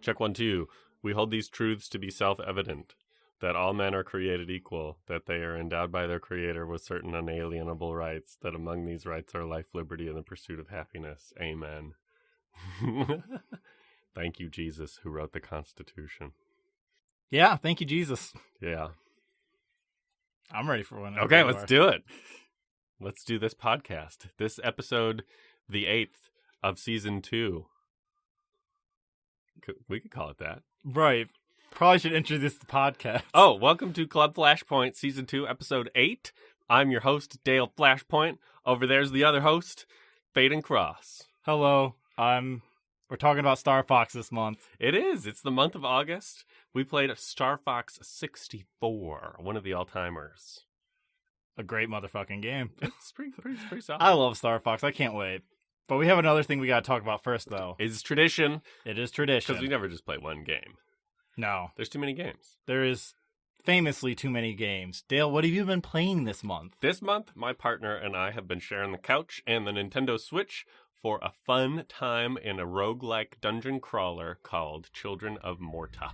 Check 1, 2. We hold these truths to be self-evident, that all men are created equal, that they are endowed by their Creator with certain unalienable rights, that among these rights are life, liberty, and the pursuit of happiness. Amen. Thank you, Jesus, who wrote the Constitution. Yeah, thank you, Jesus. Yeah. I'm ready for one. Okay, let's do it. Let's do this podcast. This episode, the 8th of season 2. We could call it that. Right. Probably should introduce the podcast. Oh, welcome to Club Flashpoint, season 2, episode 8. I'm your host, Dale Flashpoint. Over there's the other host, Faden Cross. Hello. We're talking about Star Fox this month. It is. It's the month of August. We played Star Fox 64, one of the all-timers. A great motherfucking game. It's pretty solid. I love Star Fox. I can't wait. But we have another thing we got to talk about first, though. It's tradition. It is tradition. Because we never just play one game. No. There's too many games. There is famously too many games. Dale, what have you been playing this month? This month, my partner and I have been sharing the couch and the Nintendo Switch for a fun time in a roguelike dungeon crawler called Children of Morta.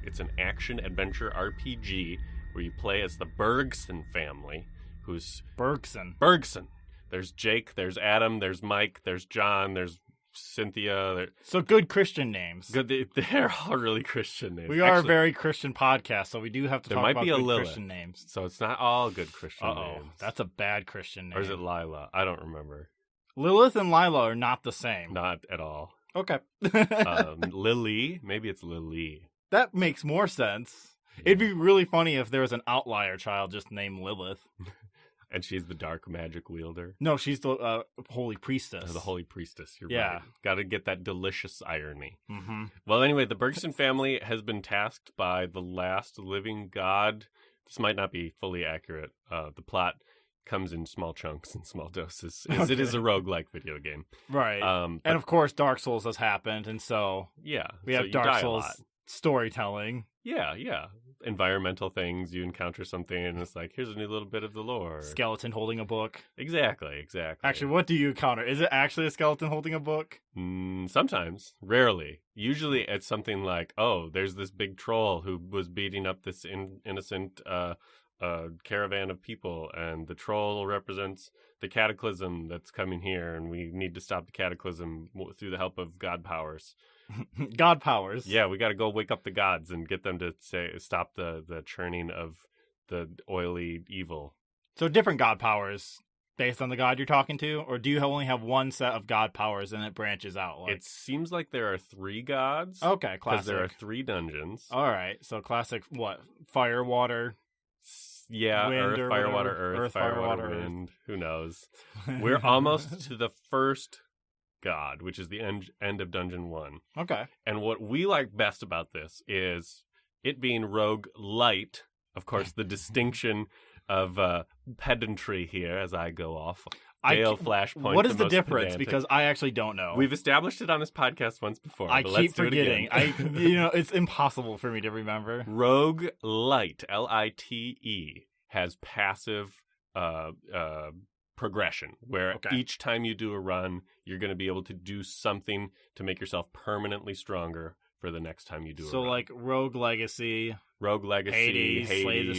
It's an action-adventure RPG where you play as the Bergson family, who's... Bergson. There's Jake, there's Adam, there's Mike, there's John, there's Cynthia. So good Christian names. Good. They're all really Christian names. We are a very Christian podcast, so we do have to talk about good Christian names. So it's not all good Christian names. That's a bad Christian name. Or is it Lila? I don't remember. Lilith and Lila are not the same. Not at all. Okay. Lily? Maybe it's Lily. That makes more sense. Yeah. It'd be really funny if there was an outlier child just named Lilith. And she's the dark magic wielder? No, she's the holy priestess. The holy priestess, you're right. Got to get that delicious irony. Mm-hmm. Well, anyway, the Bergson family has been tasked by the last living god. This might not be fully accurate. The plot comes in small chunks and small doses. It is a roguelike video game. Right. And of course, Dark Souls has happened, and so we have Dark Souls storytelling. Yeah. Environmental things. You encounter something, and it's like, here's a new little bit of the lore. Skeleton holding a book. Exactly. Actually, what do you encounter? Is it actually a skeleton holding a book? Sometimes. Rarely. Usually it's something like, oh, there's this big troll who was beating up this innocent caravan of people, and the troll represents the cataclysm that's coming here, and we need to stop the cataclysm through the help of god powers. God powers. Yeah, we got to go wake up the gods and get them to stop the churning of the oily evil. So different god powers based on the god you're talking to, or do you only have one set of god powers and it branches out? It seems like there are 3 gods. Okay, classic. Because there are 3 dungeons. All right, so classic. What? Fire, water. Yeah, wind, earth, fire, water, earth, fire, water, wind. Who knows? We're almost to the first god, which is the end of Dungeon 1. Okay. And what we like best about this is it being rogue light. Of course, the distinction of pedantry here as I go off. Dale Flashpoint. What is the difference? Pedantic. Because I actually don't know. We've established it on this podcast once before. I keep forgetting. It It's impossible for me to remember. Rogue Lite, Lite, has passive progression, where each time you do a run, you're going to be able to do something to make yourself permanently stronger for the next time you do a run. So like Rogue Legacy, Hades, Slay the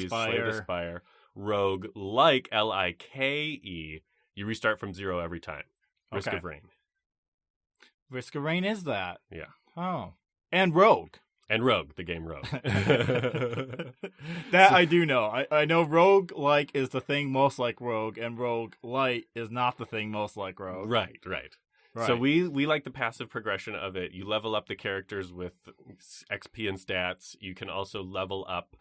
Spire, Rogue like Like, you restart from 0 every time. Risk of Rain. Risk of Rain is that? Yeah. Oh. And Rogue. And Rogue, the game Rogue. That I do know. I know Rogue like is the thing most like Rogue, and Rogue Light is not the thing most like Rogue. Right. So we like the passive progression of it. You level up the characters with XP and stats. You can also level up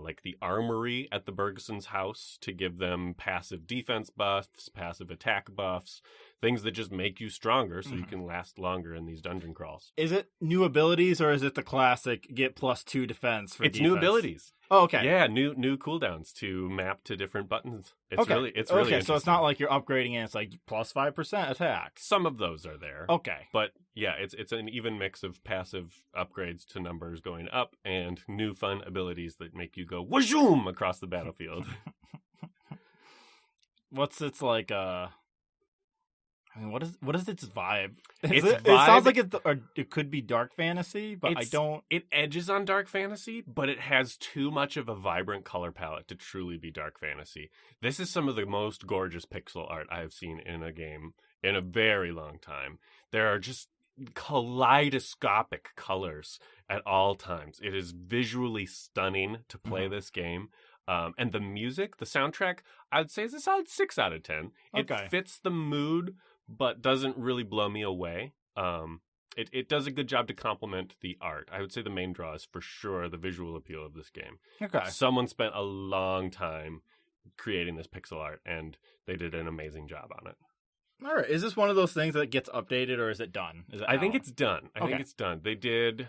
like the armory at the Bergson's house to give them passive defense buffs, passive attack buffs, things that just make you stronger so you can last longer in these dungeon crawls. Is it new abilities or is it the classic get +2 defense for It's defense? new abilities. Oh, okay. Yeah, new cooldowns to map to different buttons. It's really okay. So it's not like you're upgrading and it's like +5% attack. Some of those are there. Okay. But yeah, it's an even mix of passive upgrades to numbers going up and new fun abilities that make you go whazoom across the battlefield. What's its like I mean, what is its vibe? It sounds like it could be dark fantasy, but It edges on dark fantasy, but it has too much of a vibrant color palette to truly be dark fantasy. This is some of the most gorgeous pixel art I have seen in a game in a very long time. There are just kaleidoscopic colors at all times. It is visually stunning to play this game. And the music, the soundtrack, I would say is a solid 6 out of 10. It fits the mood, but doesn't really blow me away. It does a good job to complement the art. I would say the main draw is for sure the visual appeal of this game. Okay. Someone spent a long time creating this pixel art, and they did an amazing job on it. All right. Is this one of those things that gets updated, or is it done? I think it's done. I think it's done. They did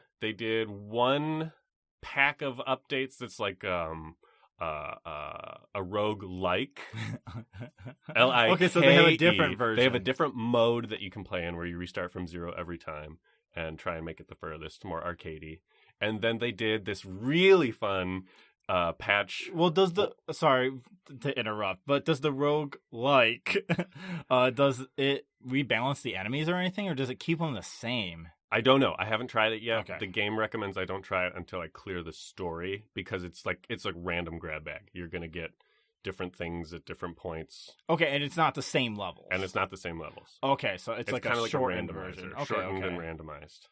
one pack of updates that's like a rogue like Like. Okay, so they have a different version. They have a different mode that you can play in where you restart from 0 every time and try and make it the furthest, more arcadey. And then they did this really fun patch. Well, sorry to interrupt, but does the rogue like does it rebalance the enemies or anything, or does it keep them the same? I don't know. I haven't tried it yet. Okay. The game recommends I don't try it until I clear the story because it's like random grab bag. You're gonna get different things at different points. Okay, and it's not the same levels. Okay, so it's like kind a of like shortened a randomizer, version. Shortened and randomized.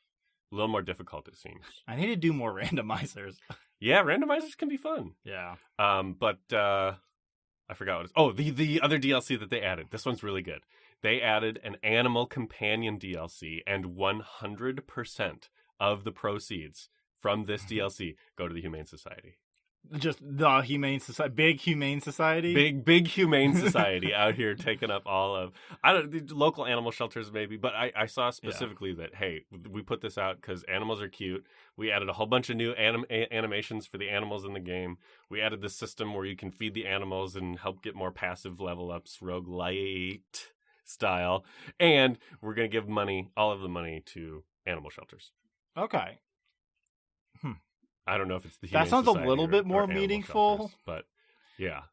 A little more difficult, it seems. I need to do more randomizers. Yeah, randomizers can be fun. Yeah. But I forgot what it's. Oh, the other DLC that they added. This one's really good. They added an animal companion DLC, and 100% of the proceeds from this DLC go to the Humane Society. Just the Humane Society, big Humane Society, big Humane Society out here taking up all of the local animal shelters maybe, but I saw specifically that hey, we put this out because animals are cute. We added a whole bunch of new animations for the animals in the game. We added this system where you can feed the animals and help get more passive level ups, roguelite style, and we're gonna give all of the money to animal shelters. Okay. I don't know if it's the Humane Society. That sounds a little bit more meaningful, shelters, but yeah.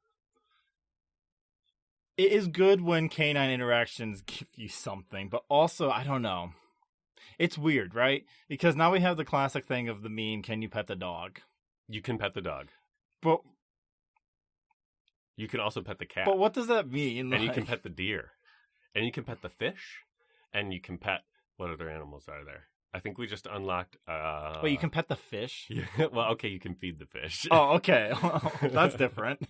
It is good when canine interactions give you something, but also, I don't know. It's weird, right? Because now we have the classic thing of the meme, can you pet the dog? You can pet the dog. But you can also pet the cat. But what does that mean? And you can pet the deer. And you can pet the fish. And you can pet... What other animals are there? I think we just unlocked... Wait, you can pet the fish? Yeah, well, okay, you can feed the fish. Oh, okay. That's different.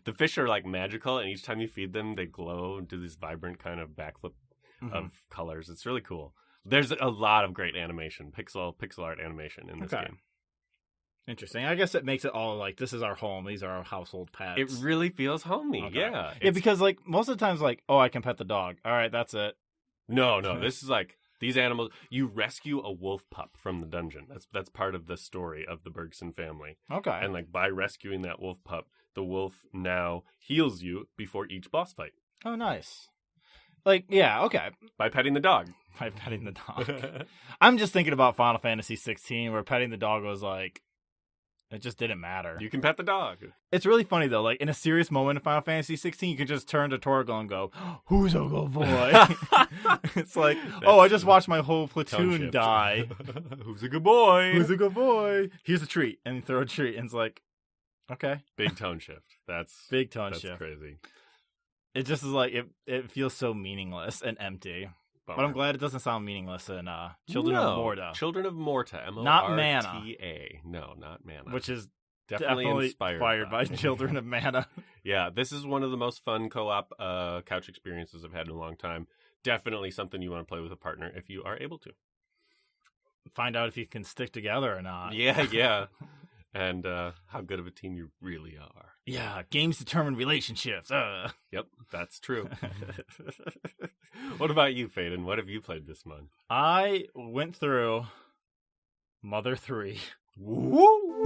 The fish are, like, magical, and each time you feed them, they glow and do this vibrant kind of backflip of colors. It's really cool. There's a lot of great animation, pixel art animation in this game. Interesting. I guess it makes it all like, this is our home. These are our household pets. It really feels homey, yeah. Yeah, because, like, most of the times, like, oh, I can pet the dog. All right, that's it. No, this is like... These animals, you rescue a wolf pup from the dungeon. That's part of the story of the Bergson family. Okay. And like by rescuing that wolf pup, the wolf now heals you before each boss fight. Oh, nice. Like, yeah, okay. By petting the dog. By petting the dog. I'm just thinking about Final Fantasy 16, where petting the dog was like, It just didn't matter. You can pet the dog. It's really funny, though. Like, in a serious moment in Final Fantasy 16, you can just turn to Torgal and go, who's a good boy? It's like, I just watched my whole platoon die. Who's a good boy? Who's a good boy? Here's a treat. And you throw a treat, and it's like, okay. Big tone shift. That's crazy. It just is like, it feels so meaningless and empty. Bummer. But I'm glad it doesn't sound meaningless in Children of Morta. Children of Morta. M-O-R-T-A. Not Mana. No, not Mana. Which is definitely inspired by Children of Mana. Yeah, this is one of the most fun co-op couch experiences I've had in a long time. Definitely something you want to play with a partner if you are able to. Find out if you can stick together or not. Yeah. And how good of a team you really are. Yeah, games determine relationships. Yep, that's true. What about you, Faden? What have you played this month? I went through Mother 3. Woo!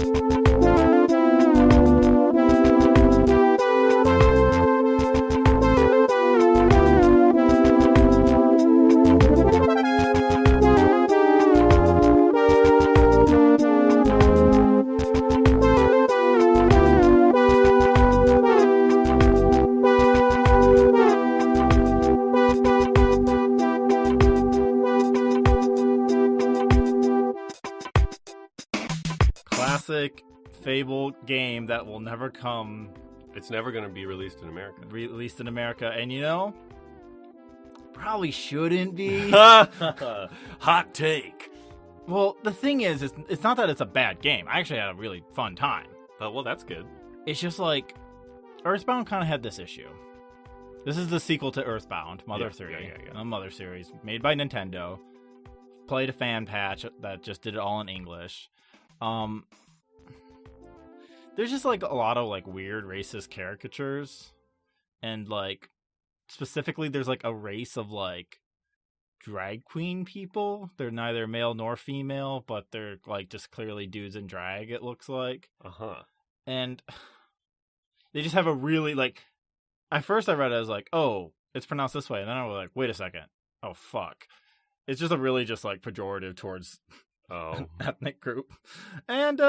Classic Fable game that will never come. It's never going to be released in America. And probably shouldn't be. Hot take. Well, the thing is, it's not that it's a bad game. I actually had a really fun time. Oh, well, that's good. It's just like, Earthbound kind of had this issue. This is the sequel to Earthbound, Mother 3. Yeah. A Mother series, made by Nintendo. Played a fan patch that just did it all in English. There's just like a lot of like weird racist caricatures, and like specifically there's like a race of like drag queen people. They're neither male nor female, but they're like just clearly dudes in drag, it looks like. And they just have a really like, at first I read it as like, oh, it's pronounced this way, and then I was like, wait a second, oh fuck, it's just a really just like pejorative towards ethnic group. And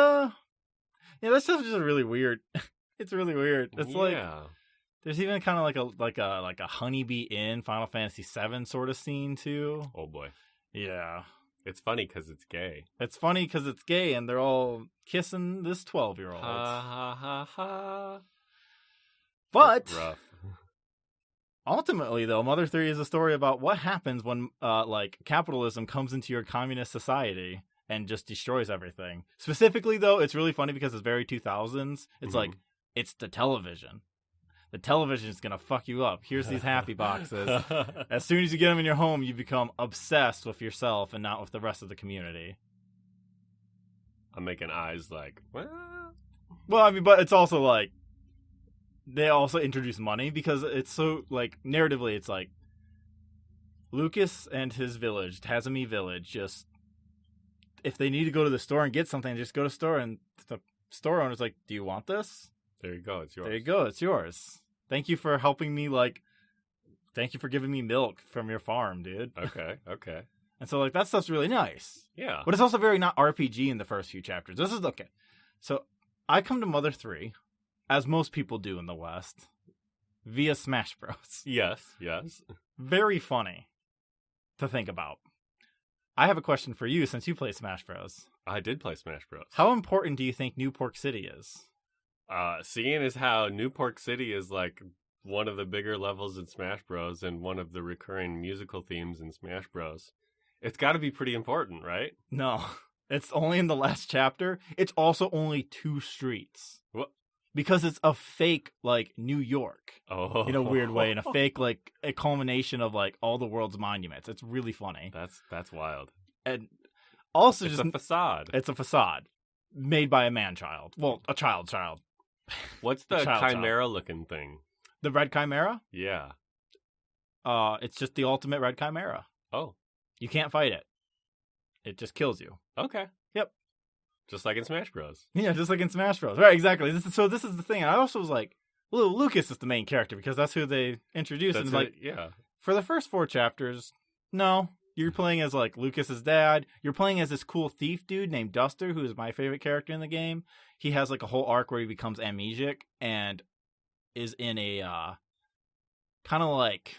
that stuff is just really weird. It's really weird. It's like there's even kind of like a Honeybee Inn Final Fantasy VII sort of scene too. Oh boy. Yeah. It's funny because it's gay. And they're all kissing this 12-year-old. Ha ha ha ha. But rough. Ultimately, though, Mother 3 is a story about what happens when like capitalism comes into your communist society and just destroys everything. Specifically, though, it's really funny because it's very 2000s. It's like, it's the television. The television is going to fuck you up. Here's these happy boxes. As soon as you get them in your home, you become obsessed with yourself and not with the rest of the community. I'm making eyes like, well, I mean, but it's also like, they also introduce money because it's so, like, narratively, it's like, Lucas and his village, Tazami Village, just, if they need to go to the store and get something, just go to the store, and the store owner's like, do you want this? There you go, it's yours. There you go, it's yours. Thank you for helping me, like, thank you for giving me milk from your farm, dude. Okay. And so, like, that stuff's really nice. Yeah. But it's also very not RPG in the first few chapters. This is, okay. So, I come to Mother 3, as most people do in the West, via Smash Bros. Yes. Very funny to think about. I have a question for you since you play Smash Bros. I did play Smash Bros. How important do you think New Pork City is? Seeing as how New Pork City is like one of the bigger levels in Smash Bros. And one of the recurring musical themes in Smash Bros. It's got to be pretty important, right? No, it's only in the last chapter. It's also only 2 streets. What? Because it's a fake, like, New York. Oh. In a weird way. And a fake, like, a culmination of, like, all the world's monuments. It's really funny. That's wild. And also it's a facade. It's a facade. Made by a man-child. Well, a child. What's the chimera-looking thing? The red chimera? Yeah. It's just the ultimate red chimera. Oh. You can't fight it. It just kills you. Okay. Yep. Just like in Smash Bros. Yeah, just like in Smash Bros. Right, exactly. This is the thing. I also was like, well, Lucas is the main character because that's who they introduced. That's and like, yeah. For the first 4 chapters, no. You're playing as like Lucas's dad. You're playing as this cool thief dude named Duster, who is my favorite character in the game. He has like a whole arc where he becomes amnesiac and is in a kind of like,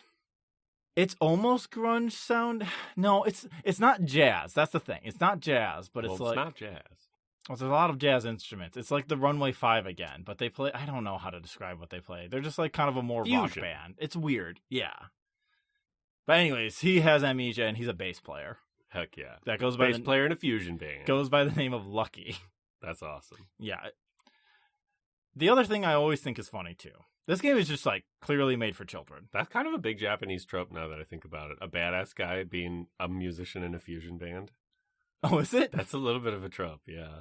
it's almost grunge sound. No, it's not jazz. That's the thing. It's not jazz, but it's like, it's not jazz. Well, there's a lot of jazz instruments. It's like the Runway 5 again, but they play, I don't know how to describe what they play. They're just like kind of a more rock band. It's weird. Yeah. But anyways, he has amnesia and he's a bass player. Heck yeah. That goes by bass player in a fusion band. Goes by the name of Lucky. That's awesome. Yeah. The other thing I always think is funny too. This game is just like clearly made for children. That's kind of a big Japanese trope now that I think about it. A badass guy being a musician in a fusion band. Oh, is it? That's a little bit of a trope, yeah.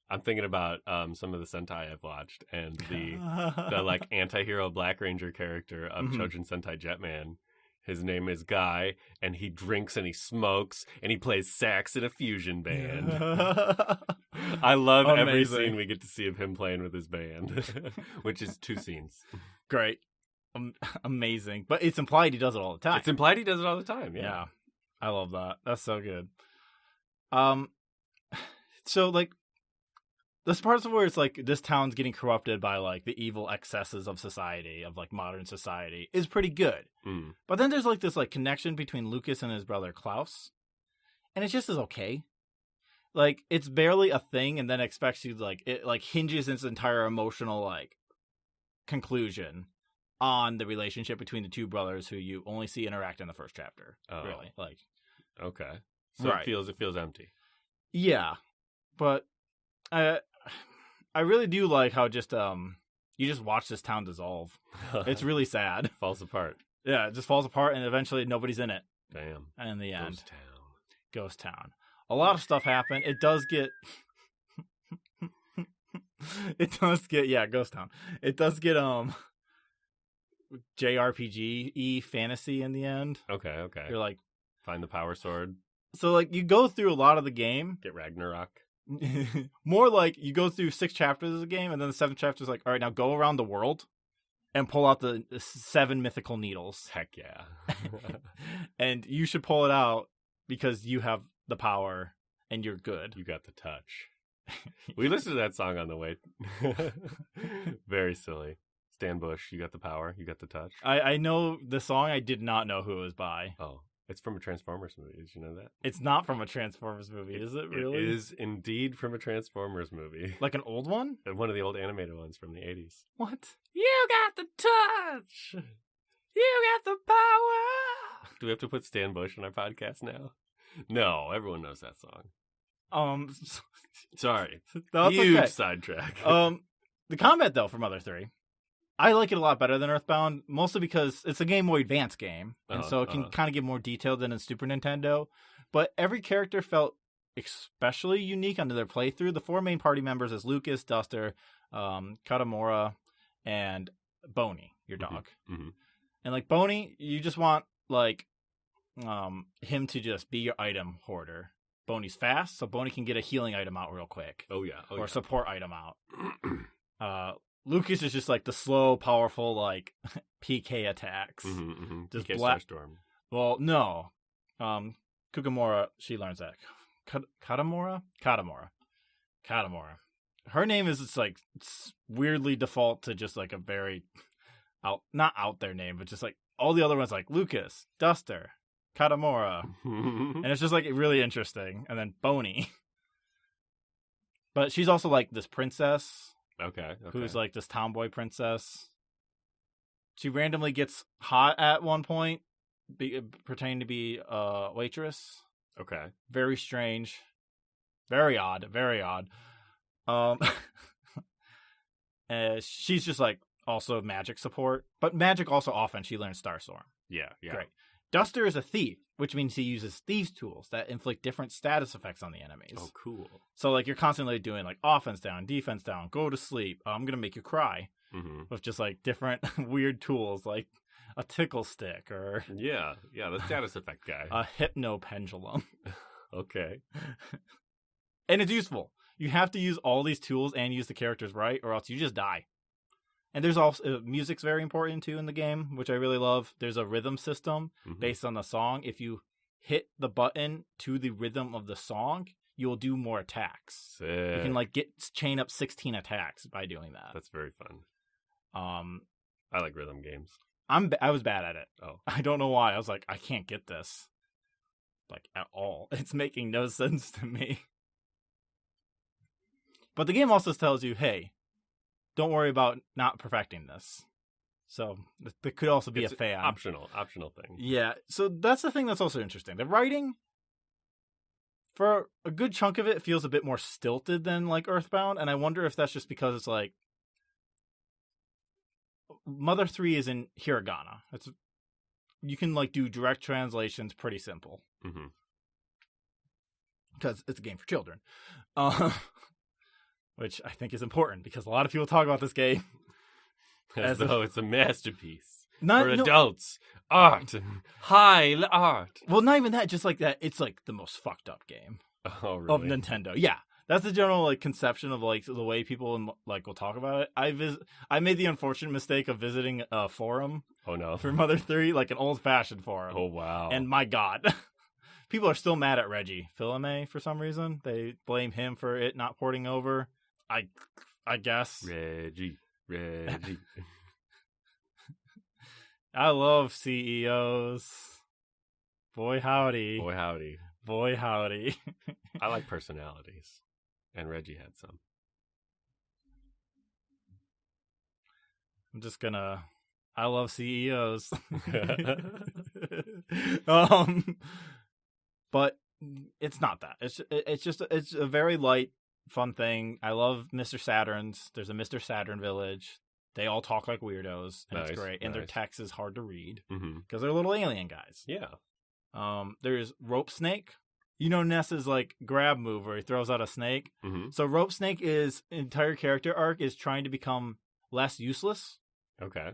I'm thinking about some of the Sentai I've watched and the like anti-hero Black Ranger character of Chojin Sentai Jetman. His name is Guy, and he drinks and he smokes, and he plays sax in a fusion band. I love every scene we get to see of him playing with his band, which is 2 scenes. Great. Amazing. But it's implied he does it all the time. It's implied he does it all the time, yeah. I love that. That's so good. So, like, this parts where it's like this town's getting corrupted by like the evil excesses of society, of like modern society, is pretty good. But then there's like this like connection between Lucas and his brother Klaus, and it just is okay. Like, it's barely a thing, and then expects you to like, it like hinges its entire emotional like conclusion on the relationship between the two brothers who you only see interact in the first chapter. Oh. Really, like, okay, so it feels empty. Yeah, but I really do like how just you just watch this town dissolve. It's really sad. Falls apart. Yeah, it just falls apart, and eventually nobody's in it. Damn. And in the end, Ghost Town. A lot of stuff happened. It does get. Ghost Town. It does get JRPG-y fantasy in the end. Okay. You're like, find the power sword. So like you go through a lot of the game. Get Ragnarok. More like you go through 6 chapters of the game, and then the 7th chapter is like, all right, now go around the world and pull out the 7 mythical needles. Heck yeah. And you should pull it out because you have the power and you're good. You got the touch. We listened to that song on the way. Very silly. Stan Bush, you got the power, you got the touch. I know the song. I did not know who it was by. Oh. It's from a Transformers movie. Did you know that? It's not from a Transformers movie, is it really? It is indeed from a Transformers movie. Like an old one? One of the old animated ones from the 80s. What? You got the touch! You got the power! Do we have to put Stan Bush in our podcast now? No, everyone knows that song. Sorry. Huge sidetrack. The combat, though, for Mother 3. I like it a lot better than Earthbound, mostly because it's a Game Boy Advance game, and so it can kind of get more detailed than in Super Nintendo. But every character felt especially unique under their playthrough. The 4 main party members is Lucas, Duster, Katamora, and Boney, your dog. Mm-hmm. And like Boney, you just want like him to just be your item hoarder. Boney's fast, so Boney can get a healing item out real quick. Or support item out. Lucas is just like the slow, powerful, like PK attacks. Just PK Starstorm. Well, no. Kukamora, she learns that. Katamora. Her name is just like weirdly default to just like a very not out there name, but just like all the other ones like Lucas, Duster, Katamora, and it's just like really interesting. And then Boney, but she's also like this princess. Okay. Who's like this tomboy princess. She randomly gets hot at one point, pretending to be a waitress. Okay. Very strange. Very odd. She's just like also magic support, but magic also offense. She learns Starstorm. Yeah. Great. Duster is a thief, which means he uses thieves' tools that inflict different status effects on the enemies. Oh, cool. So, like, you're constantly doing, like, offense down, defense down, go to sleep, I'm going to make you cry. With just, like, different weird tools, like a tickle stick or... Yeah, the status effect guy. A hypno pendulum. Okay. And it's useful. You have to use all these tools and use the characters right, or else you just die. And there's also music's very important too in the game, which I really love. There's a rhythm system based on the song. If you hit the button to the rhythm of the song, you'll do more attacks. Sick. You can like chain up 16 attacks by doing that. That's very fun. I like rhythm games. I was bad at it. Oh. I don't know why. I was like, I can't get this. Like, at all. It's making no sense to me. But the game also tells you, hey, don't worry about not perfecting this. So, there could also be it's a fan. Optional thing. Yeah, so that's the thing that's also interesting. The writing, for a good chunk of it, feels a bit more stilted than, like, Earthbound, and I wonder if that's just because it's, like, Mother 3 is in hiragana. You can, like, do direct translations pretty simple. Mm-hmm. Because it's a game for children. Which I think is important, because a lot of people talk about this game as though it's a masterpiece for adults. Art. High art. Well, not even that, just like that, it's like the most fucked up game really? of Nintendo. Yeah. That's the general like conception of like the way people like will talk about it. I made the unfortunate mistake of visiting a forum. Oh no. For Mother 3, like an old-fashioned forum. Oh wow. And my god. People are still mad at Reggie Fils-Aimé for some reason. They blame him for it not porting over. I guess. Reggie. I love CEOs. Boy howdy. I like personalities. And Reggie had some. I'm just gonna... I love CEOs. But it's not that. It's a very light, fun thing. I love Mr. Saturn's. There's a Mr. Saturn village. They all talk like weirdos, and it's great. And their text is hard to read because they're little alien guys. Yeah. There's Rope Snake. You know Ness's like grab move where he throws out a snake. Mm-hmm. So Rope Snake is entire character arc is trying to become less useless. Okay.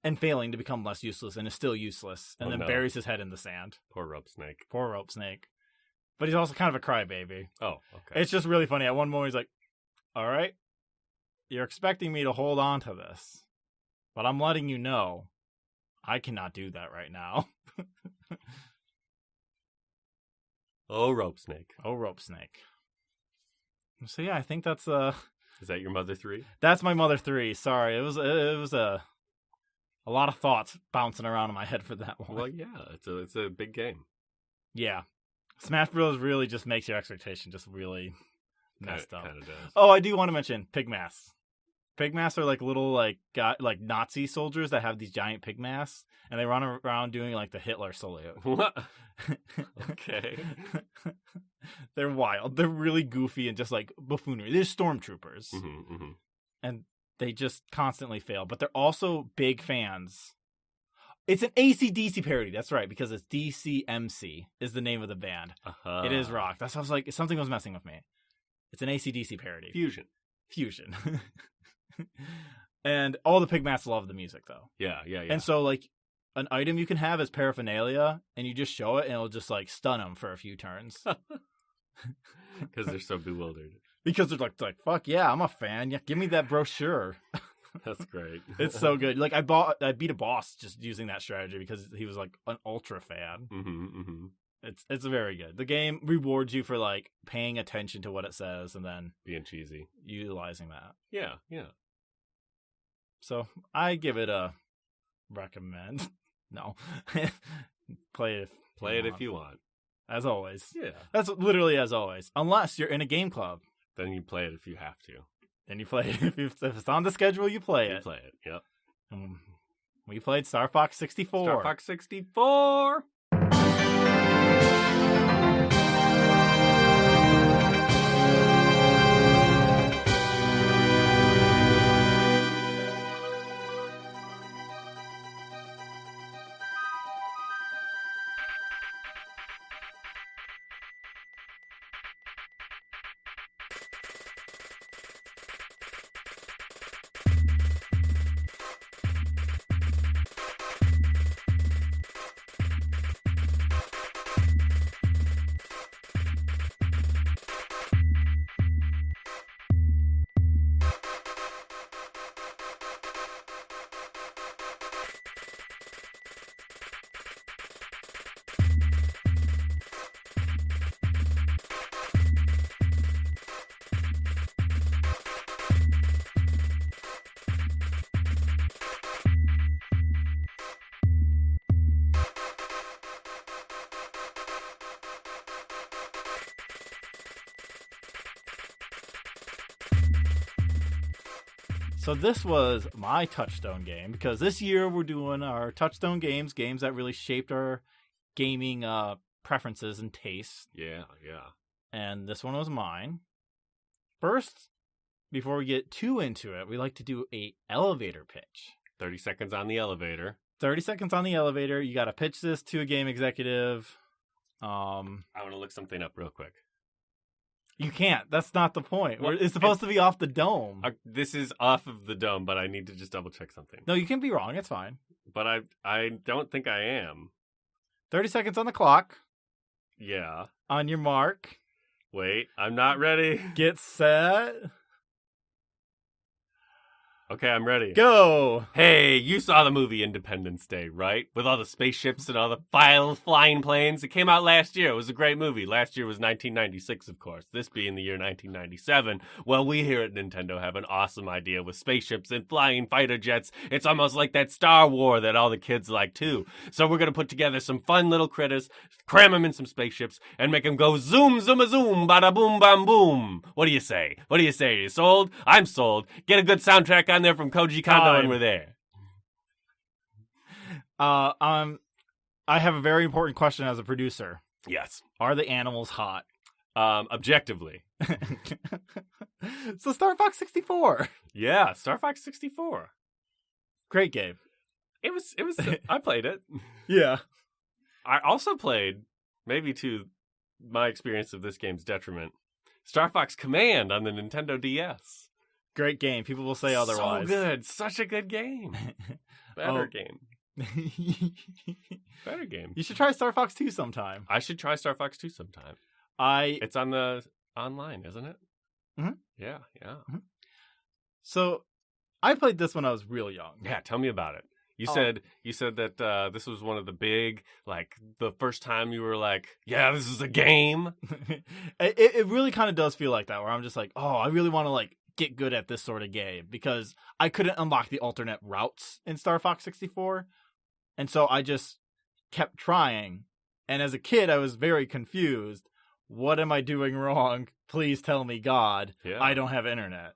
And failing to become less useless and is still useless, and then buries his head in the sand. Poor Rope Snake. But he's also kind of a crybaby. Oh, okay. It's just really funny. At one moment, he's like, all right, you're expecting me to hold on to this, but I'm letting you know I cannot do that right now. Oh, Rope Snake. So yeah, I think that's Is that your Mother 3? That's my Mother 3. Sorry, it was a lot of thoughts bouncing around in my head for that one. Well, yeah, it's a big game. Yeah, Smash Bros. Really just makes your expectation just really messed up. Kind of does. Oh, I do want to mention pig masks. Pig masks are like little like Nazi soldiers that have these giant pig masks, and they run around doing like the Hitler salute. What? Okay. They're wild. They're really goofy and just like buffoonery. They're stormtroopers, and they just constantly fail. But they're also big fans. It's an AC/DC parody. That's right, because it's DCMC is the name of the band. It is rock. That's why I was like, something was messing with me. It's an AC/DC parody. Fusion. And all the pig masks love the music, though. Yeah. And so, like, an item you can have as paraphernalia, and you just show it, and it'll just, like, stun them for a few turns. Because they're so bewildered. Because they're like, fuck yeah, I'm a fan. Yeah, give me that brochure. That's great. It's so good. Like, I beat a boss just using that strategy because he was, like, an ultra fan. It's very good. The game rewards you for, like, paying attention to what it says and then being cheesy. Utilizing that. Yeah. So, I give it a recommend. No. Play it if you want. As always. Yeah. That's literally as always. Unless you're in a game club. Then you play it if you have to. Then you play it. If it's on the schedule, you play it. Yep. We played Star Fox 64. Star Fox 64! So this was my Touchstone game, because this year we're doing our Touchstone games that really shaped our gaming preferences and tastes. Yeah. And this one was mine. First, before we get too into it, we like to do a elevator pitch. 30 seconds on the elevator. 30 seconds on the elevator. You got to pitch this to a game executive. I want to look something up real quick. You can't. That's not the point. It's supposed to be off the dome. This is off of the dome, but I need to just double check something. No, you can be wrong. It's fine. But I don't think I am. 30 seconds on the clock. Yeah. On your mark. Wait, I'm not ready. Get set. Okay, I'm ready. Go! Hey, you saw the movie Independence Day, right? With all the spaceships and all the flying planes. It came out last year. It was a great movie. Last year was 1996, of course. This being the year 1997. Well, we here at Nintendo have an awesome idea with spaceships and flying fighter jets. It's almost like that Star War that all the kids like, too. So we're going to put together some fun little critters, cram them in some spaceships, and make them go zoom, zoom, a zoom, bada boom, bam, boom. What do you say? What do you say? Are you sold? I'm sold. Get a good soundtrack on there from Koji Kondo and we're there. I have a very important question as a producer. Yes. Are the animals hot? Objectively. So Star Fox 64. Yeah, Star Fox 64. Great game. It was I played it. Yeah. I also played, maybe to my experience of this game's detriment, Star Fox Command on the Nintendo DS. Great game. People will say otherwise. So good. Such a good game. Better game. Better game. You should try Star Fox 2 sometime. I should try Star Fox 2 sometime. It's on the online, isn't it? Mm-hmm. Yeah. Mm-hmm. So, I played this when I was real young. Yeah, tell me about it. You said that this was one of the big, like, the first time you were like, yeah, this is a game. It really kind of does feel like that, where I'm just like, oh, I really want to, like, get good at this sort of game, because I couldn't unlock the alternate routes in Star Fox 64, and so I just kept trying, and as a kid I was very confused. What am I doing wrong? Please tell me, God. Yeah. I don't have internet.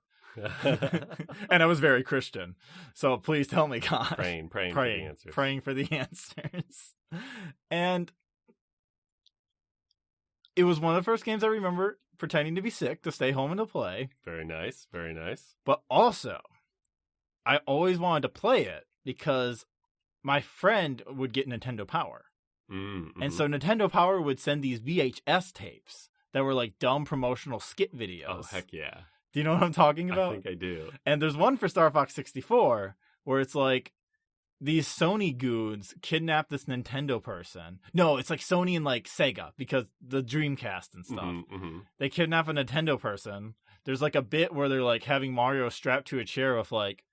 And I was very Christian, so please tell me, God. Praying for the answers. Praying for the answers. And it was one of the first games I remember pretending to be sick to stay home and to play. Very nice, very nice. But also, I always wanted to play it because my friend would get Nintendo Power. Mm-hmm. And so Nintendo Power would send these VHS tapes that were like dumb promotional skit videos. Oh, heck yeah. Do you know what I'm talking about? I think I do. And there's one for Star Fox 64 where it's like, these Sony goons kidnap this Nintendo person. No, it's like Sony and like Sega, because the Dreamcast and stuff. Mm-hmm. They kidnap a Nintendo person. There's like a bit where they're like having Mario strapped to a chair with like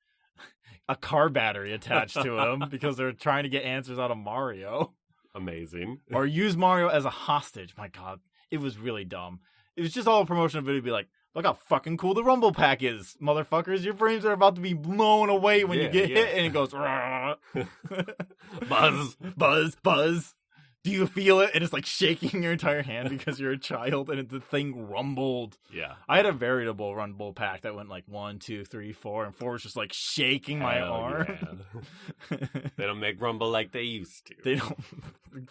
a car battery attached to him because they're trying to get answers out of Mario. Amazing. Or use Mario as a hostage. My God, it was really dumb. It was just all a promotional video to be like, look how fucking cool the Rumble Pack is, motherfuckers. Your frames are about to be blown away when you get hit, and it goes, buzz, buzz, buzz. Do you feel it? And it's like shaking your entire hand because you're a child, and the thing rumbled. Yeah. I had a veritable Rumble Pack that went like 1, 2, 3, 4, and 4 was just like shaking my arm. Yeah. They don't make Rumble like they used to. They don't,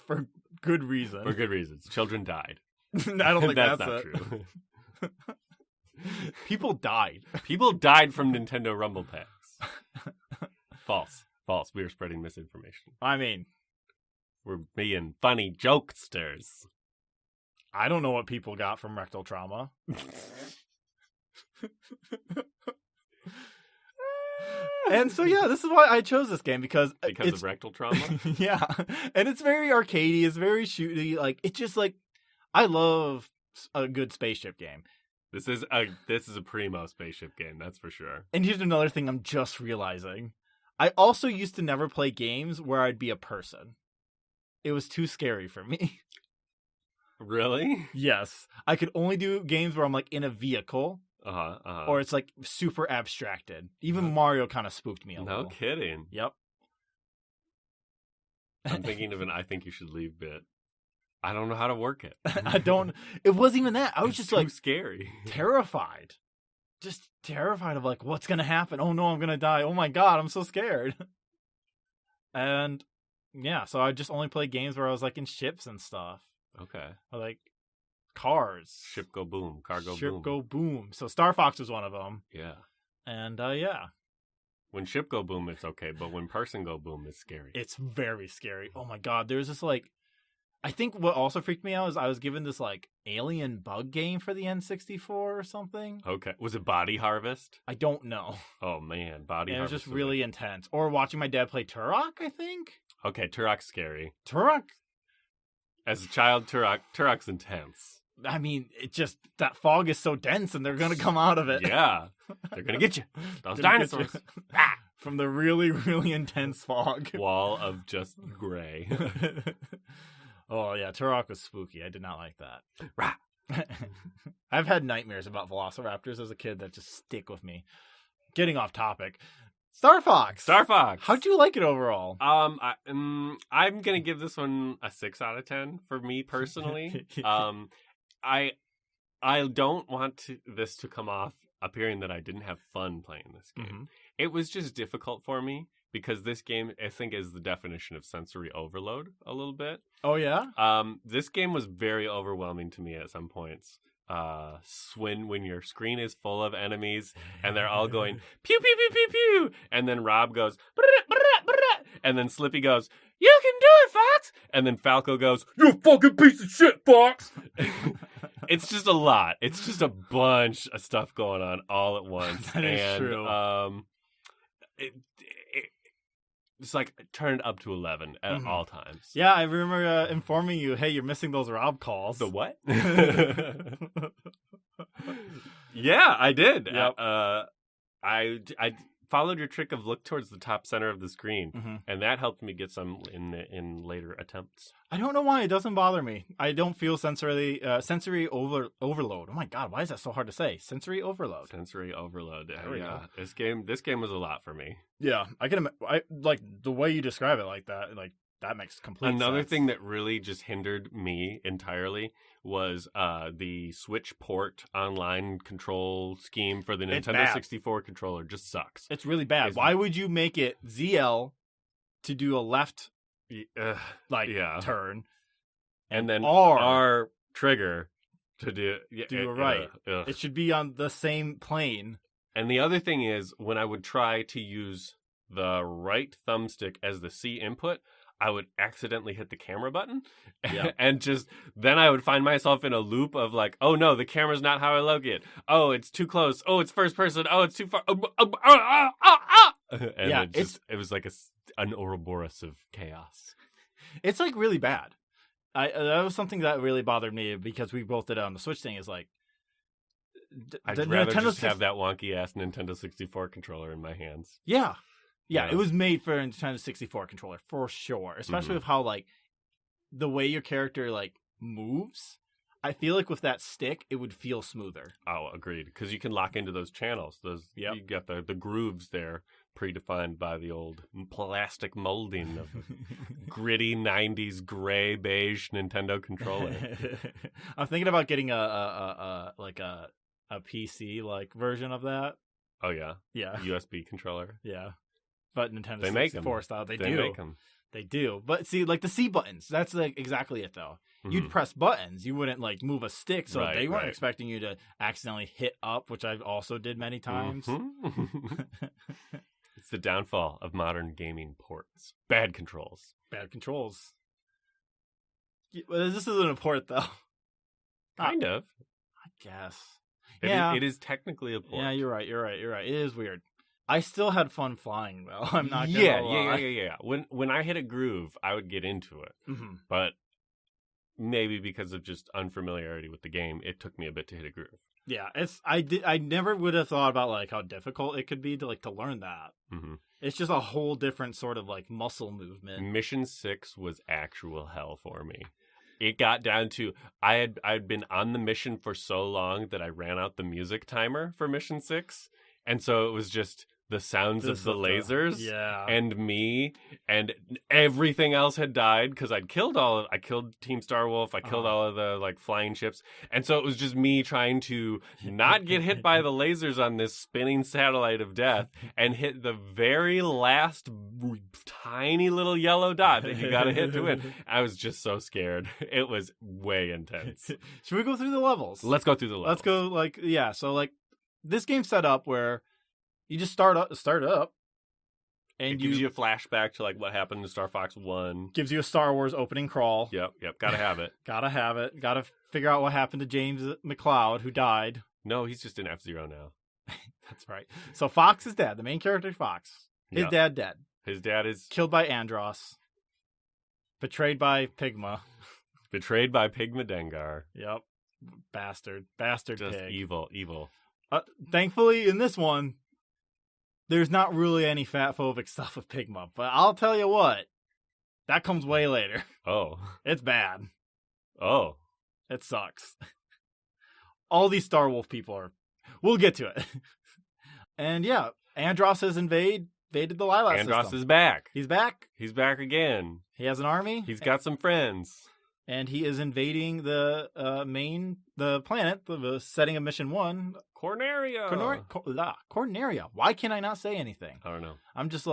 for good reason. For good reasons. Children died. I don't think that's not it. true. People died. People died from Nintendo Rumble Packs. False. We are spreading misinformation. I mean, we're being funny jokesters. I don't know what people got from rectal trauma. And so, yeah, this is why I chose this game, because of rectal trauma? Yeah. And it's very arcadey. It's very shooty. Like, it's just like, I love a good spaceship game. This is a primo spaceship game, that's for sure. And here's another thing I'm just realizing. I also used to never play games where I'd be a person. It was too scary for me. Really? Yes. I could only do games where I'm like in a vehicle. Or it's like super abstracted. Even Mario kind of spooked me a little. No kidding. Yep. I'm thinking of an I think you should leave bit. I don't know how to work it. It wasn't even that. I was just too like scary. terrified. just terrified of like, what's gonna happen? Oh no, I'm gonna die. Oh my god, I'm so scared. And yeah, so I just only played games where I was like in ships and stuff. Okay. Or like cars. Ship go boom, car go boom. Ship go boom. So Star Fox was one of them. Yeah. And yeah. When ship go boom, it's okay, but when person go boom, it's scary. It's very scary. Oh my god, there's this like, I think what also freaked me out is I was given this like alien bug game for the N64 or something. Okay. Was it Body Harvest? I don't know. Oh man, Body And it was Harvest. just really intense. Or watching my dad play Turok, I think. Okay, Turok's scary. Turok, As a child, Turok's intense. I mean, it just, that fog is so dense and they're going to come out of it. Yeah. They're going to get you. Those Gonna get dinosaurs. you. From the really, really intense fog. Wall of just gray. Oh, yeah, Turok was spooky. I did not like that. Rah. I've had nightmares about velociraptors as a kid that just stick with me. Getting off topic. Star Fox. Star Fox. How'd you like it overall? I'm gonna give this one a 6 out of 10 for me personally. I don't want this to come off appearing that I didn't have fun playing this game. Mm-hmm. It was just difficult for me because this game, I think, is the definition of sensory overload a little bit. Oh, yeah? This game was very overwhelming to me at some points. When your screen is full of enemies and they're all going pew pew pew pew pew, and then Rob goes brrrr, brrrr, brrrr, and then Slippy goes, "You can do it, Fox," and then Falco goes, "You fucking piece of shit, Fox." It's just a lot. It's just a bunch of stuff going on all at once. That is true. It's like turned up to 11 at all times. Yeah, I remember informing you, hey, you're missing those Rob calls. The what? Yeah, I did. Yep. I followed your trick of look towards the top center of the screen, Mm-hmm. and that helped me get some in later attempts. I don't know why it doesn't bother me. I don't feel sensory overload. Oh my god, why is that so hard to say? Sensory overload. Sensory overload. There we go. This game was a lot for me. Yeah, I like the way you describe it like that. Like that makes complete sense. Another thing that really just hindered me entirely was the Switch port online control scheme for the It's Nintendo bad. 64 controller just sucks. It's really bad. Why would you make it ZL to do a left Yeah. turn And then R R trigger to do a right? It should be on the same plane. And the other thing is, when I would try to use the right thumbstick as the C input, I would accidentally hit the camera button. Yeah. And just then I would find myself in a loop of like, oh no, the camera's not how I look it. Oh, it's too close. Oh, it's first person. Oh, it's too far. And Yeah, it was like an Ouroboros of chaos. It's like really bad. That was something that really bothered me because we both did it on the Switch thing. Is like, I'd the rather Nintendo just have that wonky ass Nintendo 64 controller in my hands. Yeah, Yeah. it was made for a Nintendo 64 controller for sure. Especially with how like the way your character like moves. I feel like with that stick, it would feel smoother. Oh, agreed. Because you can lock into those channels. You got the grooves there predefined by the old plastic molding of gritty 90s gray beige Nintendo controller. I'm thinking about getting a PC like version of that. Oh yeah, Yeah, USB controller. yeah. But Nintendo They make 64 them. style, they They do. make them. They do. But see, like the C buttons, that's like exactly it though. You'd press buttons. You wouldn't like move a stick, so Right, they weren't right. expecting you to accidentally hit up, which I also did many times. Mhm. It's the downfall of modern gaming ports. Bad controls. Bad controls. Well, this isn't a port though. Kind of. I guess. It is technically a port. Yeah, you're right. It is weird. I still had fun flying though. I'm not gonna Yeah. lie. When I hit a groove, I would get into it. Mm-hmm. But maybe because of just unfamiliarity with the game, it took me a bit to hit a groove. Yeah, I never would have thought about like how difficult it could be to learn that. Mm-hmm. It's just a whole different sort of like muscle movement. Mission 6 was actual hell for me. It got down to I'd been on the mission for so long that I ran out the music timer for Mission 6, and so it was just the sounds of the lasers. Yeah. And me, and everything else had died because I killed Team Starwolf. I killed all of the like flying ships, and so it was just me trying to not get hit by the lasers on this spinning satellite of death, and hit the very last tiny little yellow dot that you got to hit to win. I was just so scared. It was way intense. Should we go through the levels? Let's go through the levels. Let's go. So this game's set up where you just start up, and it gives you a flashback to like what happened in Star Fox 1. Gives you a Star Wars opening crawl. Yep. Gotta have it. Gotta have it. Gotta figure out what happened to James McCloud, who died. No, he's just in F-Zero now. That's right. So Fox is dead. The main character, Fox. His dad dead. His dad is killed by Andross. Betrayed by Pigma. Betrayed by Pigma Dengar. Yep. Bastard just pig. Evil. Thankfully, in this one, there's not really any fatphobic stuff with Pigma. But I'll tell you what, that comes way later. Oh. It's bad. Oh. It sucks. All these Star Wolf people are... We'll get to it. And yeah, Andross has invaded the Lilac system. Andross is back. He's back. He's back again. He has an army. He's got some friends. And he is invading the planet, the setting of Mission 1. Corneria. Corneria. Why can I not say anything? I don't know. I'm just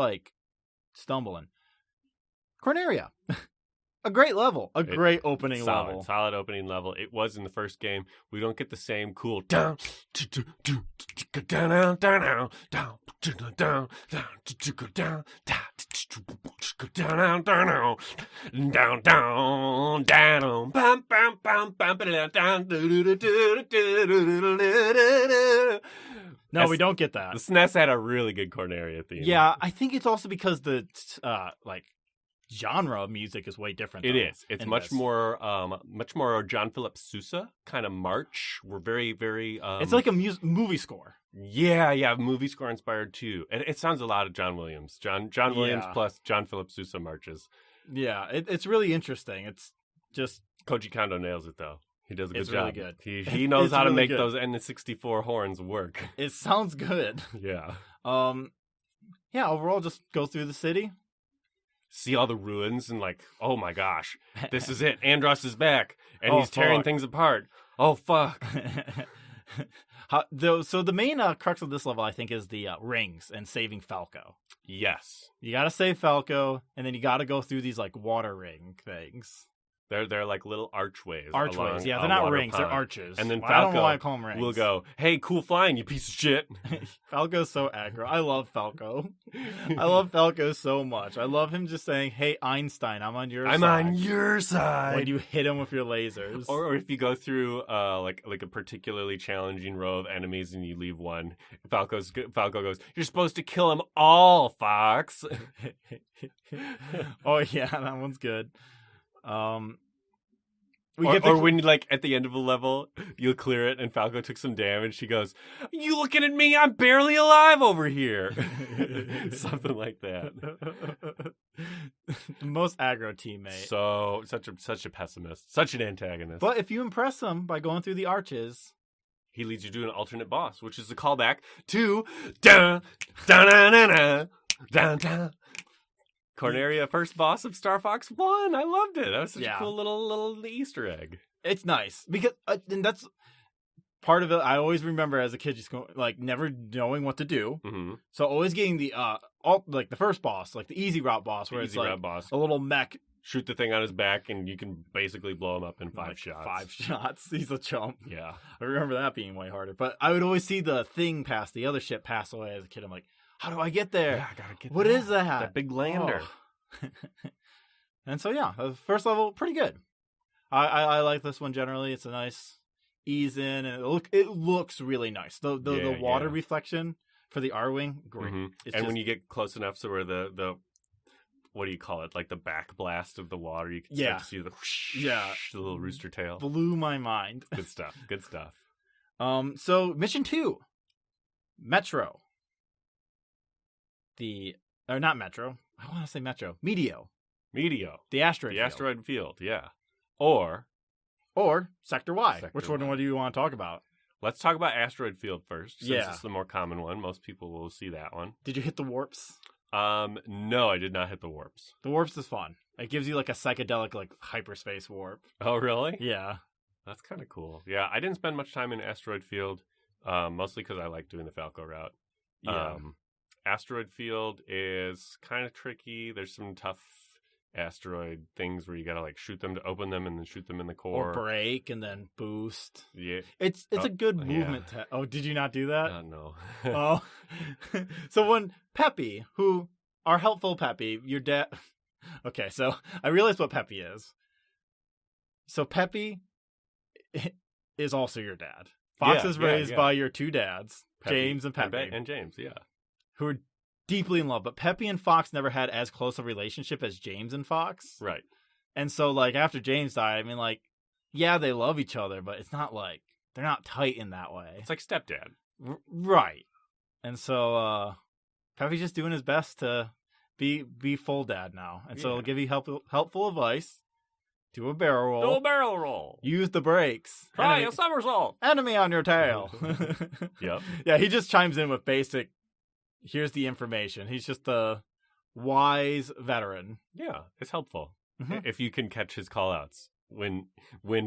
stumbling. Corneria. A great level. Great opening level. Solid opening level. It was in the first game. We don't get the same cool down down down down down down down down down down bam bam bam bam down. No, we don't get that. The SNES had a really good Corneria theme. Yeah, I think it's also because the genre of music is way different. It is. It's much more John Philip Sousa kind of march. We're very, very. It's like a movie score. Yeah, movie score inspired too. And it sounds a lot of John Williams. John Williams plus John Philip Sousa marches. Yeah, it's really interesting. It's just Koji Kondo nails it though. He does a good job. Really good. He knows how to make those N64 horns work. It sounds good. Yeah. Overall, just go through the city. See all the ruins and oh my gosh, this is it. Andross is back and he's tearing things apart. Oh, fuck. So the main crux of this level, I think, is the rings and saving Falco. Yes. You got to save Falco, and then you got to go through these water ring things. They're like little archways. Yeah, they're not rings, they're arches. And then Falco, I don't know why I call them rings. Will go, hey, cool flying, you piece of shit. Falco's so aggro. I love Falco. I love Falco so much. I love him just saying, hey, Einstein, I'm on your side. I'm on your side. When you hit him with your lasers. Or if you go through like a particularly challenging row of enemies and you leave one, Falco goes, you're supposed to kill them all, Fox. Oh, yeah, that one's good. Or when at the end of a level, you'll clear it and Falco took some damage. He goes, you looking at me? I'm barely alive over here. Something like that. The most aggro teammate. So such a pessimist, such an antagonist. But if you impress him by going through the arches, he leads you to an alternate boss, which is a callback to dun dun dun dun dun dun. Corneria, first boss of Star Fox 1. I loved it. That was such a cool little Easter egg. It's nice because, and that's part of it. I always remember as a kid just going, never knowing what to do. Mm-hmm. So always getting the the first boss, the easy route boss, where it's a little mech. Shoot the thing on his back, and you can basically blow him up in 5 shots. 5 shots. He's a chump. Yeah, I remember that being way harder. But I would always see the thing pass, the other ship pass away as a kid. I'm like, how do I get there? Yeah, I gotta get What is that? That big lander. Oh. And so the first level, pretty good. I like this one generally. It's a nice ease in, and it looks really nice. The water reflection for the Arwing, great. Mm-hmm. And when you get close enough to where the what do you call it? The back blast of the water, you can start to see the whoosh, the little rooster tail. Blew my mind. Good stuff. Good stuff. So mission 2, Metro. Not Metro. I want to say Metro. Medio. The asteroid field. Yeah. Or Sector Y. Which one do you want to talk about? Let's talk about Asteroid Field first, since Yeah. it's the more common one. Most people will see that one. Did you hit the warps? No, I did not hit the warps. The warps is fun. It gives you like a psychedelic like hyperspace warp. Oh, really? Yeah. That's kind of cool. Yeah, I didn't spend much time in Asteroid Field, mostly because I like doing the Falco route. Yeah. Asteroid Field is kind of tricky. There's some tough asteroid things where you gotta like shoot them to open them and then shoot them in the core. Or break and then boost. Yeah. It's a good movement. Oh, did you not do that? No. Oh. So when Peppy, who our helpful Peppy, your dad. Okay, so I realized what Peppy is. So Peppy is also your dad. Fox is raised by your two dads, Peppy, James and Peppy. And James, yeah. Who are deeply in love. But Peppy and Fox never had as close a relationship as James and Fox. Right. And so, like, after James died, I mean, like, yeah, they love each other, but it's not like, they're not tight in that way. It's like stepdad. Right. And so, Peppy's just doing his best to be full dad now. And so he'll give you helpful advice. Do a barrel roll. Do a barrel roll. Use the brakes. Try a somersault. Enemy on your tail. Yep. Yeah, he just chimes in with basic, here's the information. He's just a wise veteran. Yeah, it's helpful. Mhm. If you can catch his call-outs when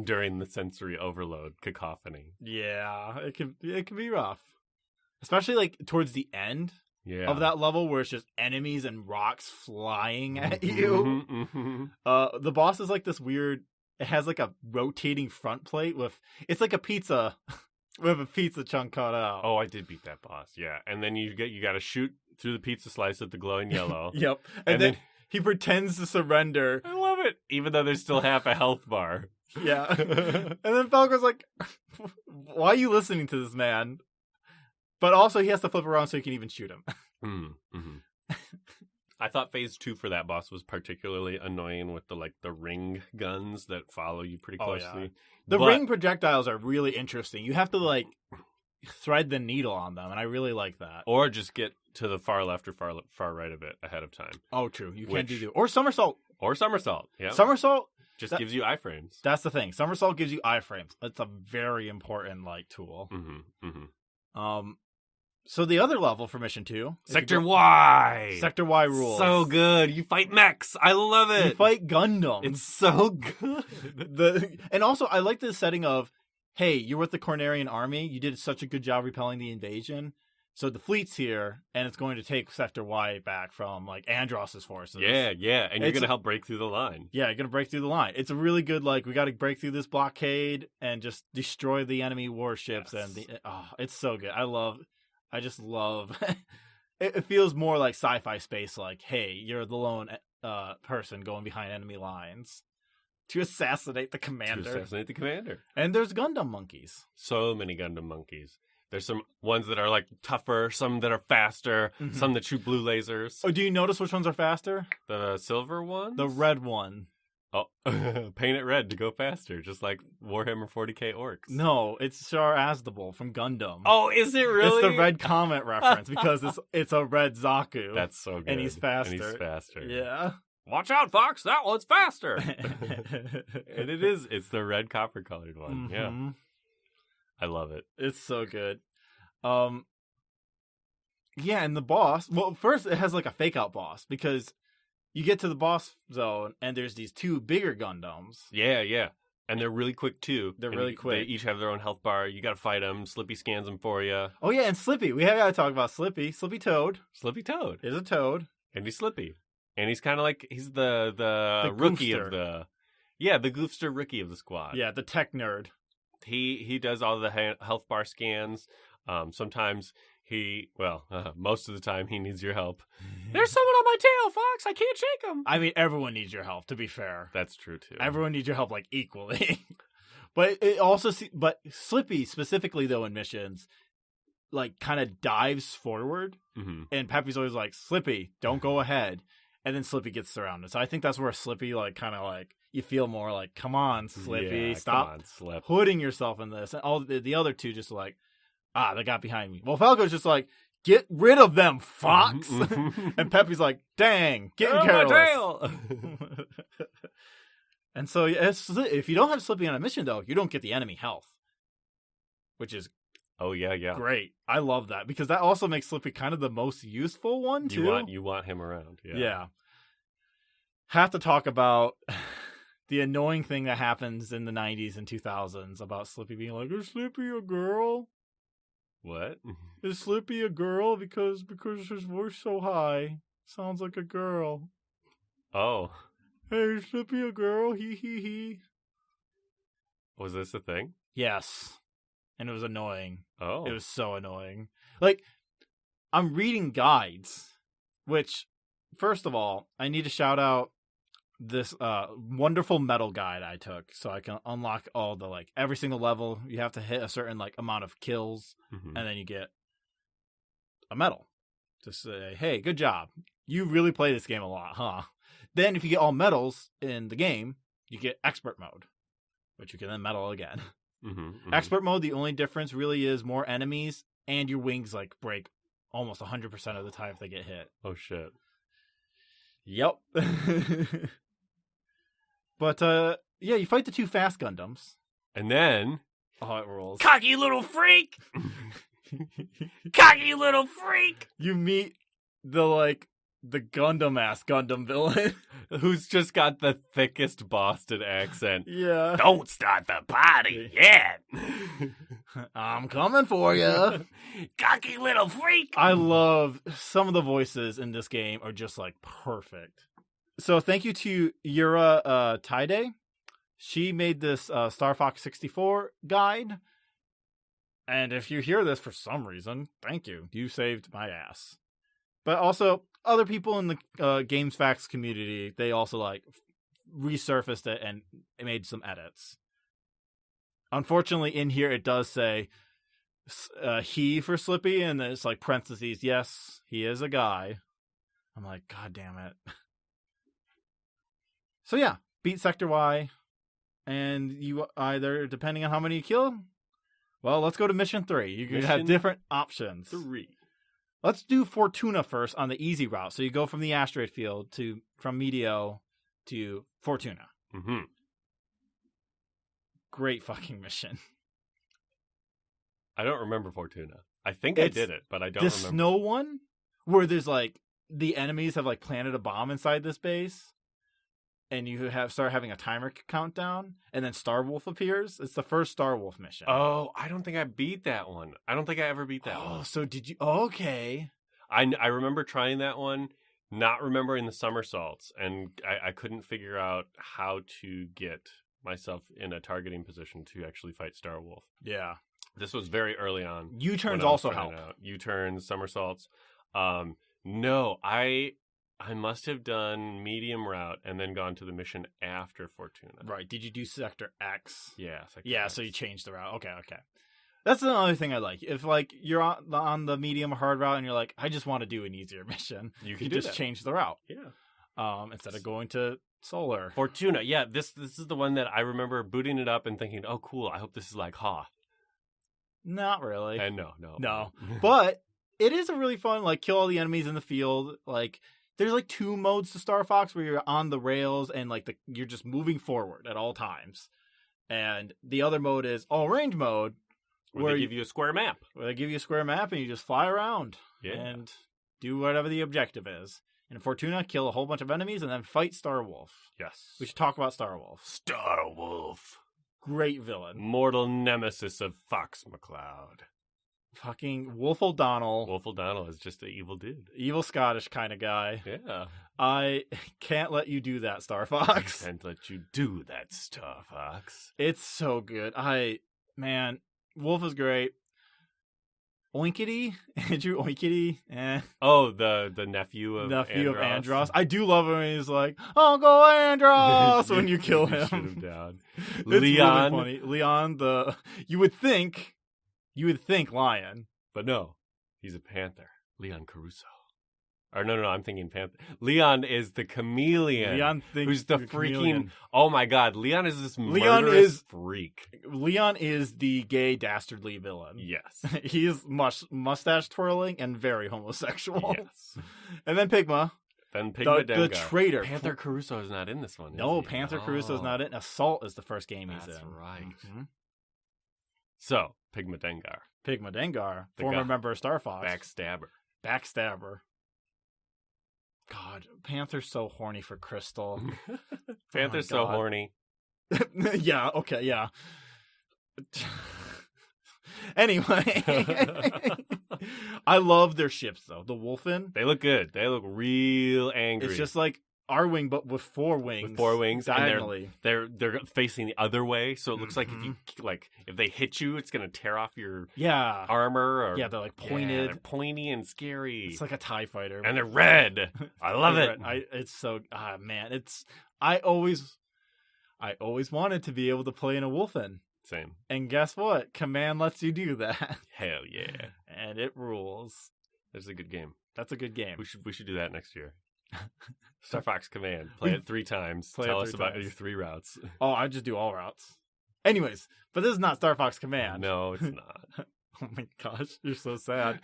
during the sensory overload cacophony. Yeah, it can be rough. Especially, like, towards the end of that level where it's just enemies and rocks flying at you. The boss is like this weird, it has like a rotating front plate it's like a pizza with a pizza chunk cut out. Oh, I did beat that boss, yeah. And then you got to shoot through the pizza slice at the glowing yellow. Yep. And then he pretends to surrender. I love it, even though there's still half a health bar. Yeah. And then Falco's like, why are you listening to this man? But also he has to flip around so you can even shoot him. I thought phase 2 for that boss was particularly annoying with the ring guns that follow you pretty closely. Oh, yeah. The ring projectiles are really interesting. You have to like thread the needle on them, and I really like that. Or just get to the far left or far right of it ahead of time. Oh, true. You can do or somersault. Or somersault. Yeah. Somersault just gives you iframes. That's the thing. Somersault gives you iframes. It's a very important like tool. So the other level for Mission 2... Sector Y! Sector Y rules. So good. You fight mechs. I love it. You fight Gundam. It's so good. And also, I like the setting of, hey, you're with the Cornerian army. You did such a good job repelling the invasion. So the fleet's here, and it's going to take Sector Y back from, like, Andross's forces. Yeah. And you're going to help break through the line. Yeah, you're going to break through the line. It's a really good, like, we got to break through this blockade and just destroy the enemy warships. Yes. And it's so good. I just love it feels more like sci-fi space, like, hey, you're the lone person going behind enemy lines to assassinate the commander. And there's Gundam monkeys. So many Gundam monkeys. There's some ones that are like tougher, some that are faster, some that shoot blue lasers. Oh, do you notice which ones are faster? The silver ones? The red one. Oh, paint it red to go faster, just like Warhammer 40k orcs. No, it's Char Azdable from Gundam. Oh, is it really? It's the red comet reference because it's a red Zaku. That's so good. And he's faster. Yeah. Watch out, Fox! That one's faster. And it is. It's the red copper colored one. Yeah. I love it. It's so good. Yeah, and the boss. Well, first it has like a fake out boss because you get to the boss zone, and there's these two bigger Gundams. Yeah. And they're really quick, too. They're really quick. They each have their own health bar. You got to fight them. Slippy scans them for you. Oh, yeah, and Slippy. We have got to talk about Slippy. Slippy Toad. Slippy Toad. Is a toad. And he's Slippy. And he's kind of like, he's the rookie goofster. of the... Yeah, the goofster rookie of the squad. Yeah, the tech nerd. He does all the health bar scans. Sometimes... most of the time he needs your help. There's someone on my tail, Fox. I can't shake him. I mean, everyone needs your help, to be fair. That's true, too. Everyone needs your help, like, equally. But it also... But Slippy, specifically, though, in missions, like, kind of dives forward. And Peppy's always like, Slippy, don't go ahead. And then Slippy gets surrounded. So I think that's where Slippy, like, kind of, like, you feel more like, come on, Slippy. Stop putting yourself in this. And all the other two just like, they got behind me. Well, Falco's just like, get rid of them, Fox. And Peppy's like, dang, getting careless. My tail. And so if you don't have Slippy on a mission, though, you don't get the enemy health, which is Oh yeah, yeah. Great. I love that because that also makes Slippy kind of the most useful one too. You want him around. Yeah. Yeah. Have to talk about the annoying thing that happens in the 90s and 2000s about Slippy being like, "Is Slippy a girl? What? Is Slippy a girl because his voice so high? Sounds like a girl. Oh. Hey, is Slippy a girl? He. Was this a thing? Yes. And it was annoying. Oh. It was so annoying. Like, I'm reading guides, which, first of all, I need to shout out this wonderful metal guide I took so I can unlock all the, like, every single level. You have to hit a certain, like, amount of kills, and then you get a medal to say, hey, good job. You really play this game a lot, huh? Then if you get all medals in the game, you get expert mode, which you can then medal again. Expert mode, the only difference really is more enemies, and your wings like break almost 100% of the time if they get hit. Oh shit. Yep. But yeah, you fight the 2 fast Gundams. And then It rolls. cocky little freak. Cocky little freak. You meet the Gundam-ass Gundam villain. Who's just got the thickest Boston accent. Yeah. Don't start the party yet. I'm coming for you. Cocky little freak. I love some of the voices in this game are just like perfect. So thank you to Yura Taide. She made this Star Fox 64 guide. And if you hear this for some reason, thank you. You saved my ass. But also, other people in the Games Facts community, they also like resurfaced it and made some edits. Unfortunately, in here it does say he for Slippy, and it's like parentheses. Yes, he is a guy. I'm like, God damn it. So yeah, beat Sector Y, and you either, depending on how many you kill, well, let's go to Mission 3. You can have different options. 3. Let's do Fortuna first on the easy route. So you go from the asteroid field from Medio to Fortuna. Great fucking mission. I don't remember Fortuna. I think I did it, but I don't remember. The snow one, where there's like, the enemies have like planted a bomb inside this base, and you start having a timer countdown, and then Starwolf appears. It's the first Starwolf mission. Oh, I don't think I beat that one. I don't think I ever beat that one. Oh, so did you? Okay. I remember trying that one, not remembering the somersaults, and I couldn't figure out how to get myself in a targeting position to actually fight Starwolf. Yeah. This was very early on. U-turns also help. U-turns, somersaults. No, I must have done medium route and then gone to the mission after Fortuna. Right. Did you do Sector X? Yeah. X. So you changed the route. Okay. That's another thing I like. If like you're on the medium or hard route and you're like, I just want to do an easier mission, you can just change the route. Yeah. Instead of going to Solar. Fortuna. Yeah. This is the one that I remember booting it up and thinking, oh, cool. I hope this is like Hoth. Not really. And no. But it is a really fun, like, kill all the enemies in the field. Like, there's like 2 modes to Star Fox where you're on the rails and like you're just moving forward at all times. And the other mode is all range mode, where they give you a square map. Where they give you a square map and you just fly around and do whatever the objective is. In Fortuna, kill a whole bunch of enemies and then fight Starwolf. Yes. We should talk about Starwolf. Starwolf. Great villain. Mortal nemesis of Fox McCloud. Fucking Wolf O'Donnell. Wolf O'Donnell is just an evil dude. Evil Scottish kind of guy. Yeah. I can't let you do that, Star Fox. I can't let you do that, Star Fox. It's so good. Man, Wolf is great. Oinkity? Andrew Oinkity? Oh, the nephew of Andros. I do love him when he's like, Uncle Andros, when you kill him. Shoot him down. Leon. Really funny. Leon, you would think lion. But no, he's a panther. Leon Caruso. Or no, I'm thinking panther. Leon is the chameleon. Leon who's the freaking... Chameleon. Oh my god, Leon is this murderous freak. Leon is the gay, dastardly villain. Yes. He is mustache twirling and very homosexual. Yes. And then Pigma. The traitor. Panther Caruso is not in this one. No, Panther Caruso is not in. Assault is the first game he's in. That's right. So, Pygmadengar. Pygmadengar, The former guy- member of Star Fox. Backstabber. God, Panther's so horny for Crystal. Panther's Oh my so God. horny. Yeah, okay, yeah. Anyway, I love their ships though. The Wolfen, They look good. They look real angry. it's just like Arwing, but with 4 wings. With 4 wings, and diagonally. they're facing the other way, so it looks like Mhm. if they hit you, it's gonna tear off your Yeah, armor. Or, yeah, they're like Yeah, pointed. they're pointy and scary. It's like a TIE fighter, And they're red. I love it. It's so man. I always wanted to be able to play in a Wolfen, Same. and guess what? Command lets you do that, Hell yeah. and it rules. That's a good game. That's a good game. We should do that next year. Star Fox Command. Play it 3 times. Play it Tell 3 us about times. your 3 routes. Oh, I just do all routes. Anyways, but this is not Star Fox Command. No, it's not. Oh my gosh, you're so sad.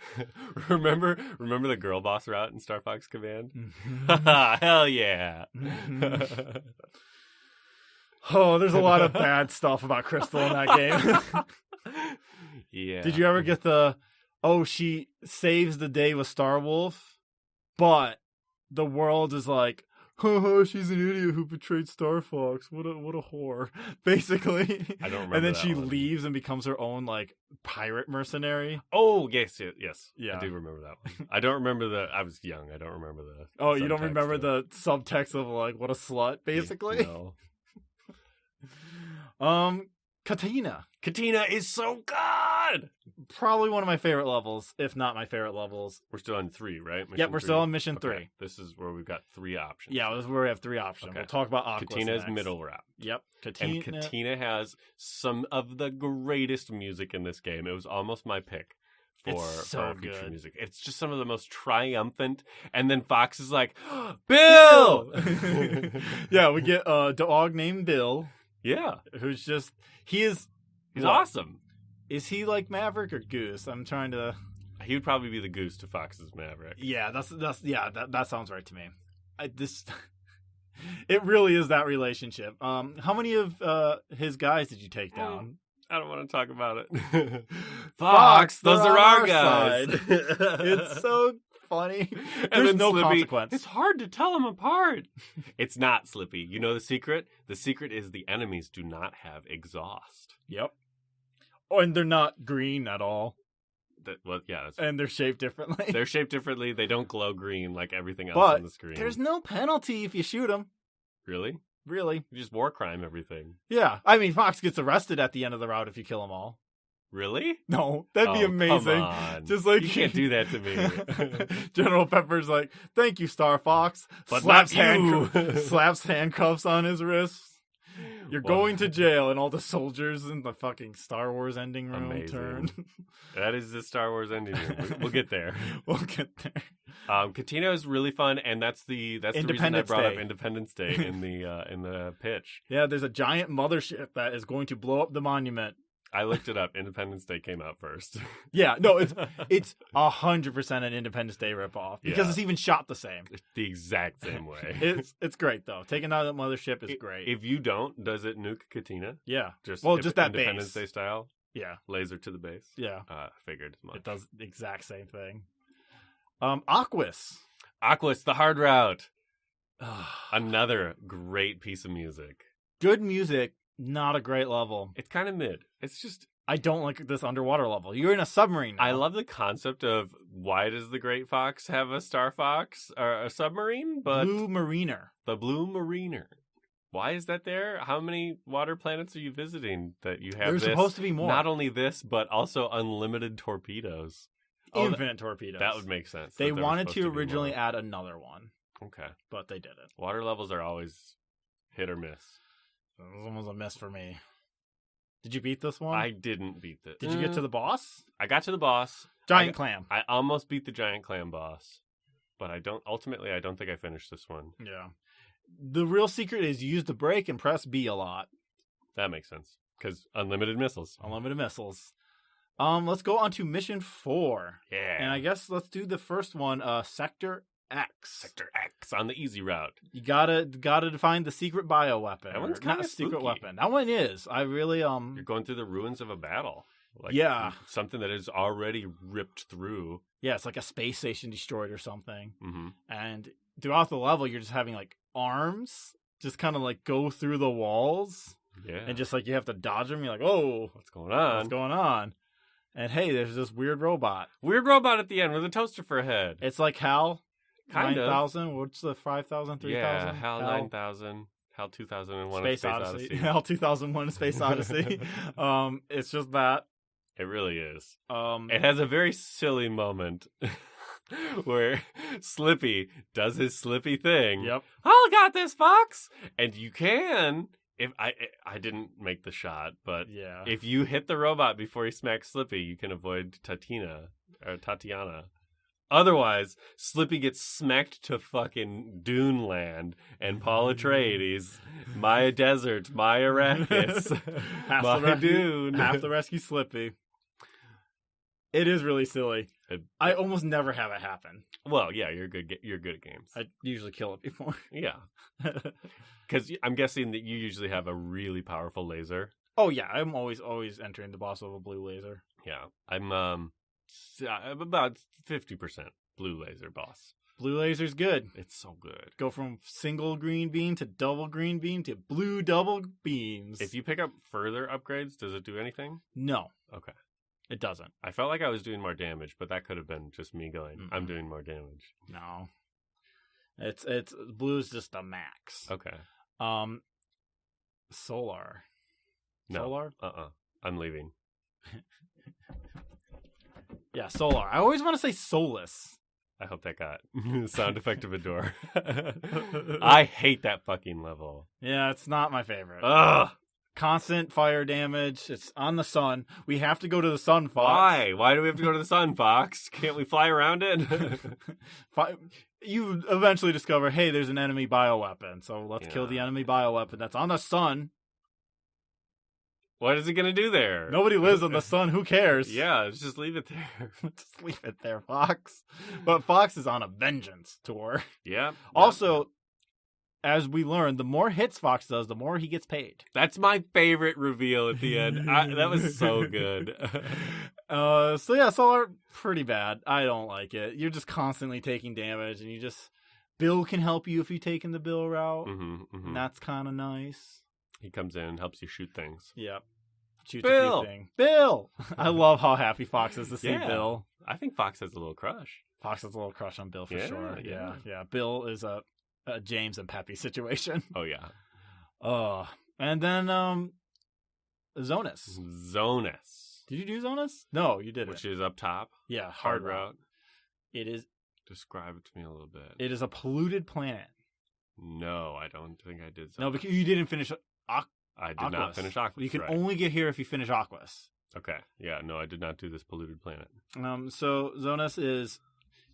remember the girl boss route in Star Fox Command? Mhm. Hell yeah. Mhm. Oh, there's a lot of bad stuff about Crystal in that game. Yeah. Did you ever get she saves the day with Starwolf, but the world is like, oh, she's an idiot who betrayed Star Fox. What a whore, basically. I don't remember And then that she one. leaves and becomes her own like pirate mercenary. Oh, yes. Yeah. I do remember that one. I don't remember I was young. I don't remember the Oh, you don't subtext remember of- the subtext of like what a slut, basically? No. Katina. Katina is so good. Probably one of my favorite levels, if not my favorite levels. We're still on 3, right? Yep, we're still on mission Okay. 3. This is where we've got 3 options. Yeah, this is where we have 3 options. Okay. We'll talk about Aquas Katina's next. middle route. Yep. And Katina has some of the greatest music in this game. It was almost my pick for It's so future good. music. It's just some of the most triumphant. And then Fox is like, Bill! Yeah, we get a dog named Bill, Yeah, who's just he's he's what? awesome. Is he like Maverick or Goose? I'm trying to. He would probably be the goose to Fox's Maverick. Yeah, that sounds right to me. It really is that relationship. How many of his guys did you take down? I don't want to talk about it. Fox, those they're are on our our guys. It's so funny. And There's then no Slippy, consequence. It's hard to tell them apart. It's not, Slippy. You know the secret? The secret is the enemies do not have exhaust. Yep. Oh, and they're not green at all, That's and they're shaped differently. they're shaped differently. They don't glow green like everything else But on the screen. There's no penalty if you shoot them. Really? Really? You just war crime everything. Yeah. I mean, Fox gets arrested at the end of the route if you kill them all. Really? No, that'd be Oh, amazing. come on. Just like You can't do that to me. General Pepper's like, "Thank you, Star Fox." But slaps not you. slaps handcuffs on his wrists. You're Wow. going to jail, and all the soldiers in the fucking Star Wars ending room Amazing. turn. That is the Star Wars ending. We'll get there. We'll get there. Katina is really fun, and that's the reason I Independence brought up Day. Independence Day in the pitch. Yeah, there's a giant mothership that is going to blow up the monument. I looked it up. Independence Day came out first. Yeah, no, it's 100% an Independence Day ripoff because Yeah. it's even shot the same. The exact same way. It's great though. Taking out that mothership is great. If you don't, does it nuke Katina? Yeah, Just that Independence base. Day style, Yeah, laser to the base. yeah. Figured as much. It does the exact same thing. Aquas. Aquas, the hard route. Another great piece of music. Good music, not a great level. It's kind of mid. It's just I don't like this underwater level. You're in a submarine now. I love the concept of why does the Great Fox have a Star Fox or a submarine, but Blue Mariner. the Blue Mariner. Why is that there? How many water planets are you visiting that you have There's this? supposed to be more. Not only this, but also unlimited torpedoes. Oh, Infinite torpedoes. that would make sense. They that there was wanted supposed to be originally more. add another one, Okay. but they didn't. Water levels are always hit or miss. It was almost a miss for me. Did you beat this one? I didn't beat this. Did you get to the boss? I got to the boss. Giant clam. I almost beat the giant clam boss, but I don't think I finished this one. Yeah. The real secret is use the brake and press B a lot. That makes sense because unlimited missiles. Unlimited missiles. Let's go on to mission 4. Yeah. And I guess let's do the first one, Sector X. Sector X on the easy route. You gotta find the secret bioweapon. That one's Or not kinda a secret spooky. weapon. That one is. I really You're going through the ruins of a battle. Like, Yeah. something that is already ripped through. Yeah, it's like a space station destroyed or something. Mm-hmm. And throughout the level, you're just having like arms just kind of like go through the walls. Yeah. And just like you have to dodge them. You're like, oh, what's going on? What's going on? And hey, there's this weird robot. Weird robot at the end with a toaster for a head. It's like HAL Kind 9000. What's the 5000, 3000? Yeah, HAL 9000. HAL 2001 Space Odyssey. HAL 2001 Space Odyssey. It's just that. It really is. It has a very silly moment where Slippy does his Slippy thing. Yep. I got this, Fox. And you can, if I didn't make the shot, but yeah, if you hit the robot before he smacks Slippy, you can avoid Tatiana. Otherwise, Slippy gets smacked to fucking Dune Land, and Paul Atreides, my desert, my Arrakis, my Dune. Have to rescue Slippy. It is really silly. I almost never have it happen. Well, yeah, you're good at games. I usually kill it before. Yeah. Because I'm guessing that you usually have a really powerful laser. Oh, yeah. I'm always entering the boss with a blue laser. Yeah. I'm about 50% blue laser boss. Blue laser's good. It's so good. Go from single green beam to double green beam to blue double beams. If you pick up further upgrades, does it do anything? No. Okay. It doesn't. I felt like I was doing more damage, but that could have been just me going, I'm doing more damage. No. It's blue's just the max. Okay. Solar. No. Solar? I'm leaving. Yeah, solar. I always want to say soulless. I hope that got sound effect of a door. I hate that fucking level. Yeah, it's not my favorite. Ugh. Constant fire damage. It's on the sun. We have to go to the sun, Fox. Why? Why do we have to go to the sun, Fox? Can't we fly around it? You eventually discover, hey, there's an enemy bioweapon. So let's kill the enemy bioweapon that's on the sun. What is it going to do there? Nobody lives on the sun. Who cares? Yeah, just leave it there. Just leave it there, Fox. But Fox is on a vengeance tour. Yeah. Also, as we learned, the more hits Fox does, the more he gets paid. That's my favorite reveal at the end. That was so good. So yeah, Solar, pretty bad. I don't like it. You're just constantly taking damage, and Bill can help you if you're taking the Bill route. And that's kind of nice. He comes in and helps you shoot things. Yep. Shoots Bill! a few things. Bill! I love how happy Fox is to see Bill. I think Fox has a little crush. Fox has a little crush on Bill for sure. Yeah. Bill is a James and Peppy situation. Oh, yeah. And then Zonus. Did you do Zonus? No, you didn't. Which is up top. Yeah, hard route. It is. Describe it to me a little bit. It is a polluted planet. No, I don't think I did Zonus. No, because you didn't finish I did not finish Aquas. You can only get here if you finish Aquas. Okay. Yeah, no, I did not do this polluted planet. So Zonus is,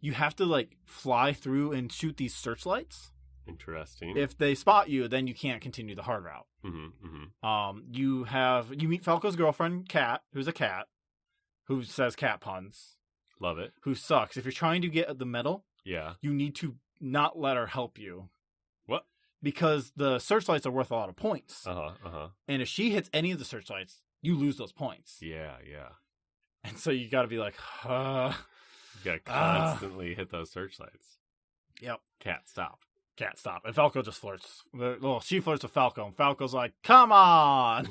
you have to fly through and shoot these searchlights. Interesting. If they spot you, then you can't continue the hard route. You meet Falco's girlfriend, Cat, who's a cat, who says cat puns. Love it. Who sucks. If you're trying to get the medal, you need to not let her help you. What? Because the searchlights are worth a lot of points. And if she hits any of the searchlights, you lose those points. Yeah. And so you got to be like, You got to constantly hit those searchlights. Yep. Cat, stop. And Falco just flirts. Well, she flirts with Falco, and Falco's like, come on!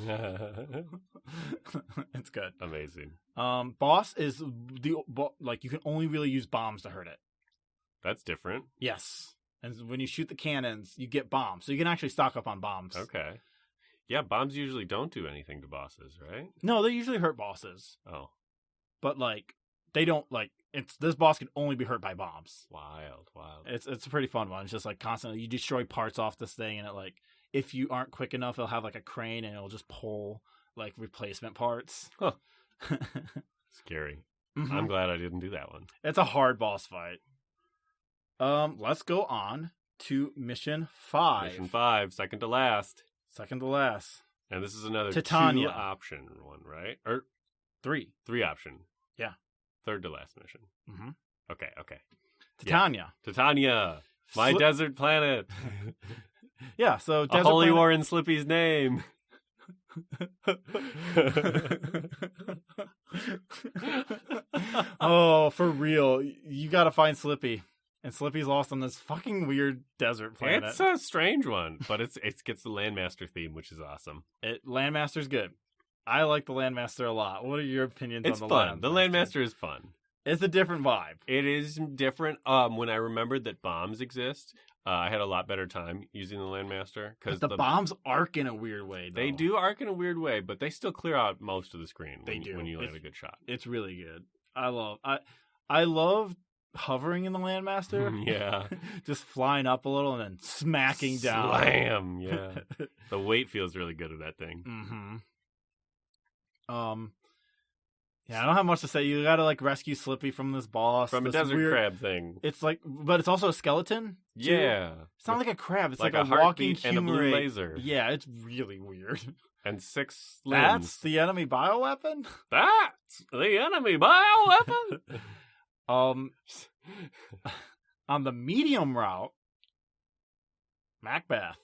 It's good. Amazing. Boss is you can only really use bombs to hurt it. That's different. Yes. And when you shoot the cannons, you get bombs. So you can actually stock up on bombs. Okay. Yeah, bombs usually don't do anything to bosses, right? No, they usually hurt bosses. Oh. But, they don't, this boss can only be hurt by bombs. Wild. It's a pretty fun one. It's just, constantly, you destroy parts off this thing, and if you aren't quick enough, it'll have, a crane, and it'll just pull, replacement parts. Huh. Scary. I'm glad I didn't do that one. It's a hard boss fight. Let's go on to Mission 5. Mission 5, second to last. And this is another Titania. 2-option one, right? Or 3 option. Yeah. Third to last mission. Okay. Titania. Yeah. Titania. My desert planet. Yeah, so Desert Holy War in Slippy's name. Oh, for real. You gotta find Slippy. And Slippy's lost on this fucking weird desert planet. It's a strange one, but it gets the Landmaster theme, which is awesome. Landmaster's good. I like the Landmaster a lot. What are your opinions It's on the fun. Landmaster? The Landmaster is fun. It's a different vibe. It is different. When I remembered that bombs exist, I had a lot better time using the Landmaster. Because the bombs arc in a weird way, though. They do arc in a weird way, but they still clear out most of the screen when you land a good shot. It's really good. I love hovering in the Landmaster. Yeah. Just flying up a little and then smacking down. Slam, yeah. The weight feels really good of that thing. Mm-hmm. Yeah, I don't have much to say. You gotta like rescue Slippy from this boss. From a desert crab thing. It's like, but it's also a skeleton. Too. Yeah. It's not like a crab. It's like a walking and a blue laser. Yeah, it's really weird. And 6 limbs. That's the enemy bioweapon? That's the enemy bioweapon? On the medium route, Macbeth.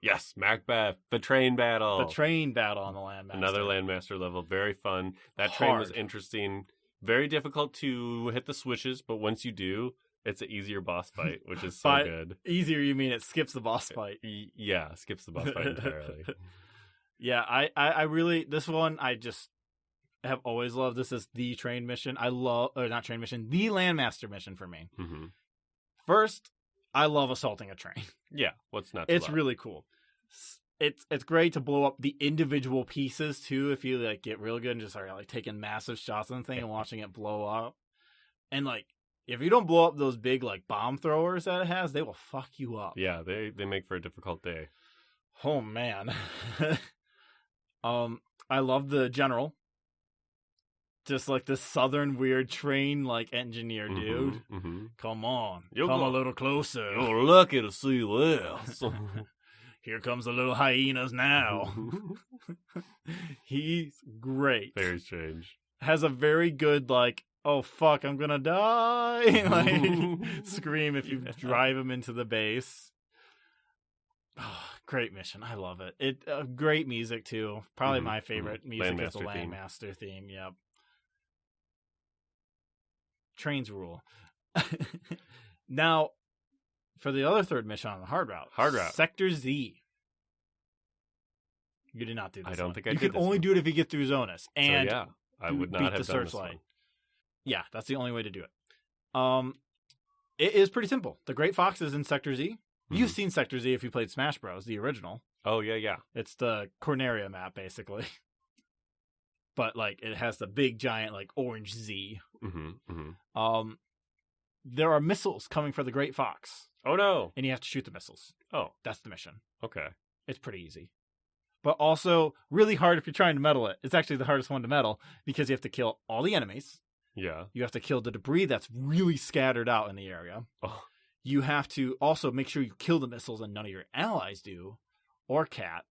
Yes, Macbeth. The train battle. The train battle on the Landmaster. Another Landmaster level. Very fun. That train was interesting. Very difficult to hit the switches, but once you do, it's an easier boss fight, which is so good. Easier, you mean it skips the boss fight? Yeah, skips the boss fight entirely. Yeah, I really, this one, I just have always loved. This is the train mission. The Landmaster mission for me. Mm-hmm. First, I love assaulting a train. Yeah, what's not? It's really cool. It's great to blow up the individual pieces too. If you like get real good and just start like taking massive shots on the thing and watching it blow up, and like if you don't blow up those big like bomb throwers that it has, they will fuck you up. Yeah, they make for a difficult day. Oh man. I love the general. Just like this southern weird train like engineer dude. Mm-hmm. Come on, come a little closer. You're lucky to see this. Here comes the little hyenas now. He's great. Very strange. Has a very good like, oh fuck, I'm gonna die, like scream if you drive him into the base. Oh, great mission. I love it. Great music too. Probably my favorite music is the Landmaster theme. Yep. Trains rule. Now, for the other third mission on the hard route. Sector Z. You did not do this. I don't think I did. You can only do it if you get through Zonus. And so, yeah, I would not have the done searchlight. This one. Yeah, that's the only way to do it. It is pretty simple. The Great Fox is in Sector Z. Mm-hmm. You've seen Sector Z if you played Smash Bros, the original. Oh, yeah. It's the Corneria map, basically. But, like, it has the big, giant, like, orange Z. There are missiles coming for the Great Fox. Oh, no. And you have to shoot the missiles. Oh. That's the mission. Okay. It's pretty easy. But also really hard if you're trying to metal it. It's actually the hardest one to metal because you have to kill all the enemies. Yeah. You have to kill the debris that's really scattered out in the area. Oh. You have to also make sure you kill the missiles and none of your allies do. Or Cat.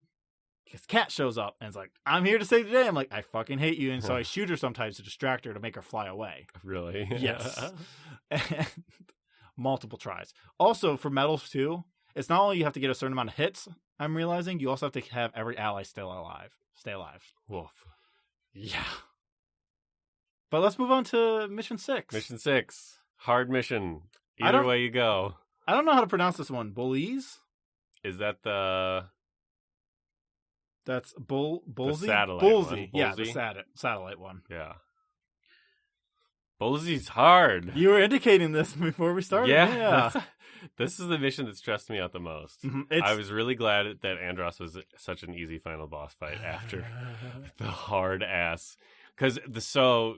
Because Cat shows up and is like, I'm here to save the day. I'm like, I fucking hate you. And so I shoot her sometimes to distract her to make her fly away. Really? Yes. And multiple tries. Also, for medals too, it's not only you have to get a certain amount of hits, I'm realizing, you also have to have every ally still alive. Stay alive. Wolf. Yeah. But let's move on to Mission 6. Mission 6. Hard mission. Either way you go. I don't know how to pronounce this one. Bullies? Is that the... That's Bullseye? The satellite Bullseye. one. Yeah, the satellite one. Yeah. Bullseye's hard. You were indicating this before we started. Yeah. This is the mission that stressed me out the most. Mm-hmm. I was really glad that Andros was such an easy final boss fight after the hard ass. Because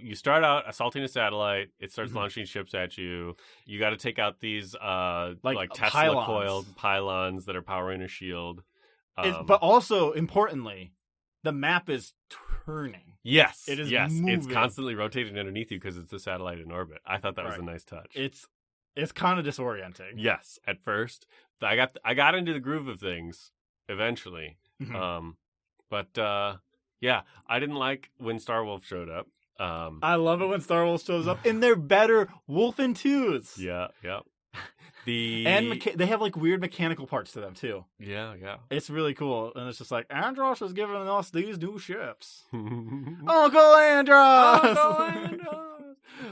you start out assaulting a satellite. It starts launching ships at you. You got to take out these like Tesla coiled pylons that are powering a shield. But also, importantly, the map is turning. Yes. It is moving. It's moving. constantly rotating underneath you because it's a satellite in orbit. I thought that was a nice touch. It's kind of disorienting. Yes, at first. I got into the groove of things eventually. Mm-hmm. Yeah, I didn't like when Starwolf showed up. I love it when Starwolf shows up in their better Wolfen 2s. Yeah. And they have like weird mechanical parts to them too. Yeah. It's really cool, and it's just like Andros is giving us these new ships. Uncle Andros.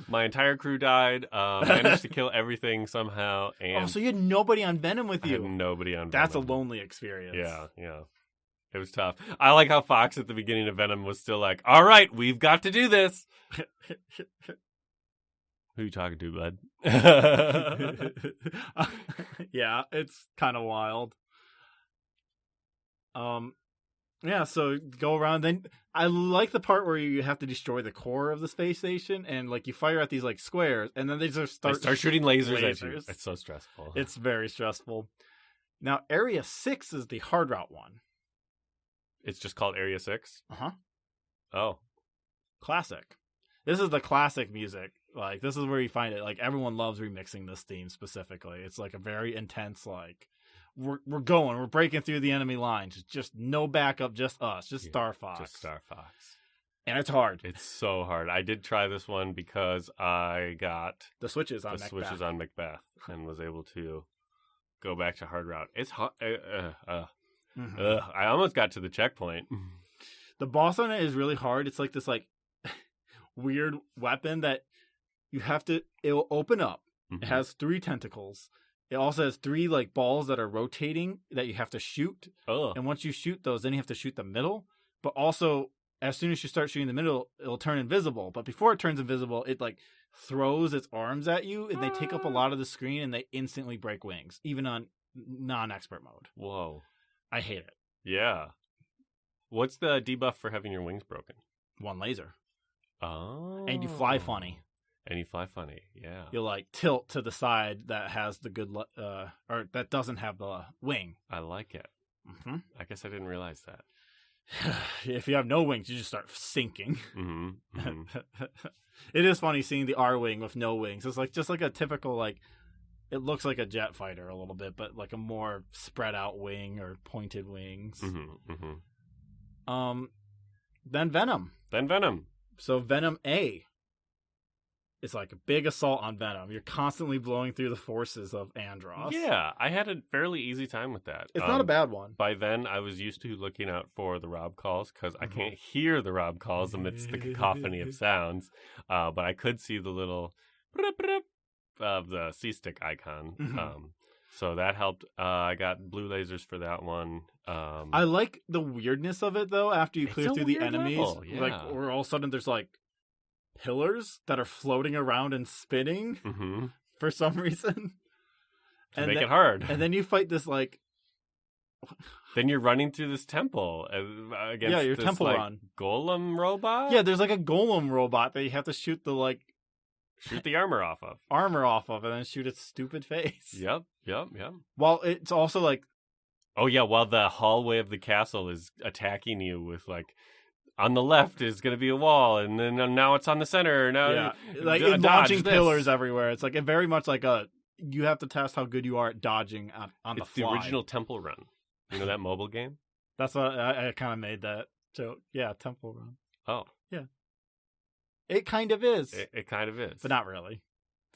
My entire crew died. Managed to kill everything somehow. And so you had nobody on Venom with you. I had nobody on. That's Venom. a lonely experience. Yeah. It was tough. I like how Fox at the beginning of Venom was still like, "All right, we've got to do this." Who are you talking to, bud? Yeah, it's kind of wild. Yeah, so go around. Then I like the part where you have to destroy the core of the space station, and like you fire at these like squares, and then they just start shooting lasers at you. It's so stressful. It's very stressful. Now, Area 6 is the hard route one. It's just called Area 6? Uh-huh. Oh. Classic. This is the classic music. Like, this is where you find it. Like, everyone loves remixing this theme specifically. It's like a very intense, like, we're breaking through the enemy lines. Just no backup, just us, just Star Fox. Just Star Fox. And it's hard. It's so hard. I did try this one because I got the switches on Macbeth and was able to go back to hard route. It's hard. I almost got to the checkpoint. The boss on it is really hard. It's like this like weird weapon that you have to. It will open up. Mm-hmm. It has 3 tentacles. It also has 3 like balls that are rotating that you have to shoot. Oh. And once you shoot those, then you have to shoot the middle. But also, as soon as you start shooting the middle, it'll turn invisible. But before it turns invisible, it like throws its arms at you, and they take up a lot of the screen, and they instantly break wings, even on non-expert mode. Whoa. I hate it. Yeah. What's the debuff for having your wings broken? 1 laser. Oh. And you fly funny. Yeah. You'll like tilt to the side that has the good, or that doesn't have the wing. I like it. Mm-hmm. I guess I didn't realize that. If you have no wings, you just start sinking. Mm-hmm. Mm-hmm. It is funny seeing the R-wing with no wings. It's like just like a typical like. It looks like a jet fighter a little bit, but like a more spread out wing or pointed wings. Mm-hmm, mm-hmm. Then Venom. So Venom A. It's like a big assault on Venom. You're constantly blowing through the forces of Andros. Yeah, I had a fairly easy time with that. It's not a bad one. By then, I was used to looking out for the Rob calls because I can't hear the Rob calls amidst the cacophony of sounds. But I could see the little of the C-stick icon. Mm-hmm. So that helped. I got blue lasers for that one. I like the weirdness of it, though, after you clear through the enemies. Level, yeah. Like, where all of a sudden there's, like, pillars that are floating around and spinning for some reason. To make it hard. And then you fight this, like... Then you're running through this temple against your this, temple like, run. golem robot? Yeah, there's, like, a golem robot that you have to shoot the, like... Shoot the armor off of. And then shoot its stupid face. Yep. Well, it's also, like... Oh, yeah, while the hallway of the castle is attacking you with, like... On the left is going to be a wall, and then now it's on the center. Now, like launching pillars everywhere. It's like very much like you have to test how good you are at dodging on the fly. It's the original Temple Run. You know that mobile game? That's what I kind of made that joke. Yeah, Temple Run. Oh, yeah. It kind of is. It kind of is, but not really.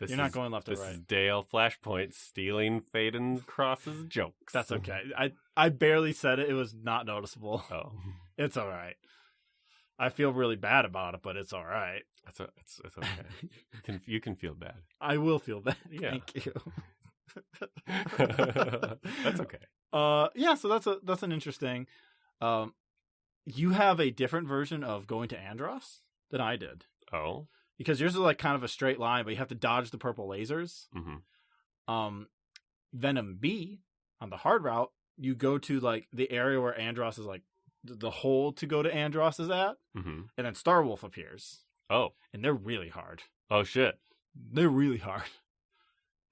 You're not going left or right. This is Dale Flashpoint stealing Faden Cross's jokes. That's okay. I barely said it. It was not noticeable. Oh, it's all right. I feel really bad about it, but it's all right. It's okay. You can feel bad. I will feel bad. Yeah. Thank you. That's okay. Yeah. So that's an interesting. You have a different version of going to Andros than I did. Oh. Because yours is like kind of a straight line, but you have to dodge the purple lasers. Mm-hmm. Venom B on the hard route, you go to like the area where Andros is like. The hole to go to Andros is at, and then Starwolf appears. Oh, and they're really hard. Oh shit, they're really hard.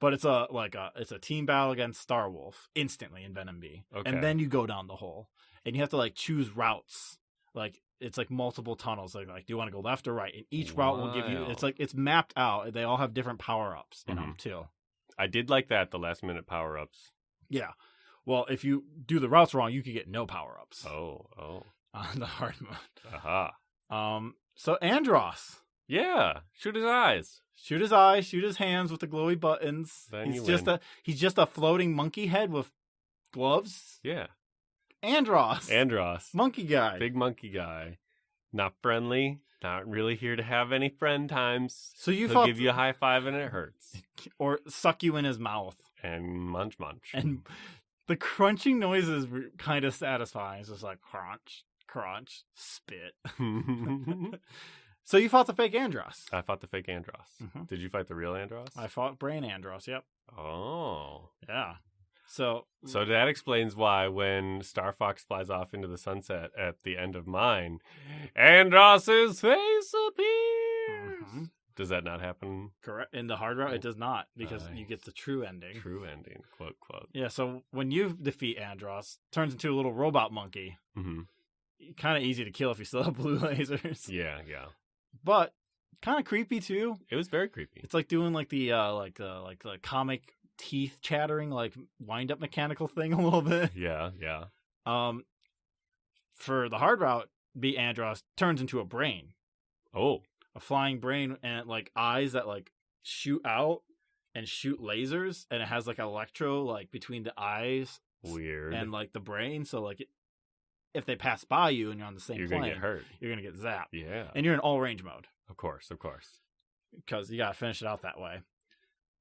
But it's a team battle against Starwolf instantly in Venom B, and then you go down the hole, and you have to like choose routes. Like it's like multiple tunnels. Like do you want to go left or right? And each route will give you. It's mapped out. They all have different power ups in them too. I did like that, the last minute power ups. Yeah. Well, if you do the routes wrong, you could get no power-ups. Oh. On the hard mode. Aha. So Andros. Yeah, shoot his eyes. Shoot his eyes, shoot his hands with the glowy buttons. Then He's just a floating monkey head with gloves. Yeah. Andros. Monkey guy. Big monkey guy. Not friendly. Not really here to have any friend times. So He'll give you a high five and it hurts. Or suck you in his mouth. And munch. And the crunching noises were kind of satisfying. It's just like crunch, spit. So you fought the fake Andros. I fought the fake Andros. Mm-hmm. Did you fight the real Andros? I fought Brain Andros, yep. Oh. Yeah. So that explains why when Star Fox flies off into the sunset at the end of mine, Andros's face appears. Mm-hmm. Does that not happen? Correct. In the hard route, it does not, because you get the true ending. True ending, quote. Yeah, so when you defeat Andros, turns into a little robot monkey. Mm-hmm. Kind of easy to kill if you still have blue lasers. Yeah. But kind of creepy too. It was very creepy. It's like doing like the comic teeth chattering, like wind up mechanical thing a little bit. Yeah. For the hard route, beat Andros turns into a brain. Oh. A flying brain and like eyes that like shoot out and shoot lasers, and it has like electro like between the eyes. Weird. And like the brain, so like if they pass by you and you're on the same plane, you're gonna get hurt. You're gonna get zapped. Yeah. And you're in all range mode. Of course. Because you gotta finish it out that way.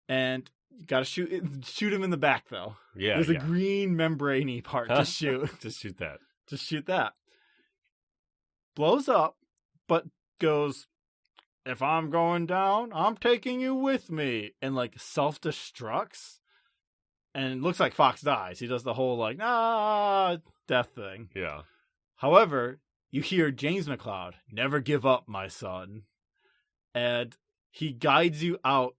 And you gotta shoot him in the back though. Yeah. There's a green membrane-y part to shoot. Just shoot that. Just shoot that. Blows up, but goes, if I'm going down, I'm taking you with me. And like self-destructs. And it looks like Fox dies. He does the whole like, death thing. Yeah. However, you hear James McCloud, never give up, my son. And he guides you out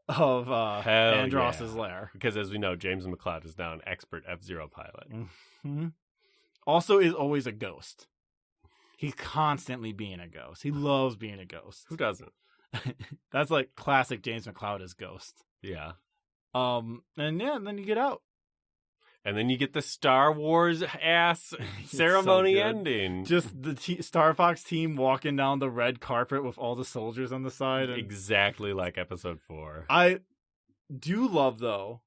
of Andros's lair. Because as we know, James McCloud is now an expert F-Zero pilot. Mm-hmm. Also is always a ghost. He's constantly being a ghost. He loves being a ghost. Who doesn't? That's like classic James McCloud as Ghost. Yeah. And then you get out. And then you get the Star Wars ass ceremony ending. Just the Star Fox team walking down the red carpet with all the soldiers on the side. And exactly like episode 4. I do love, though,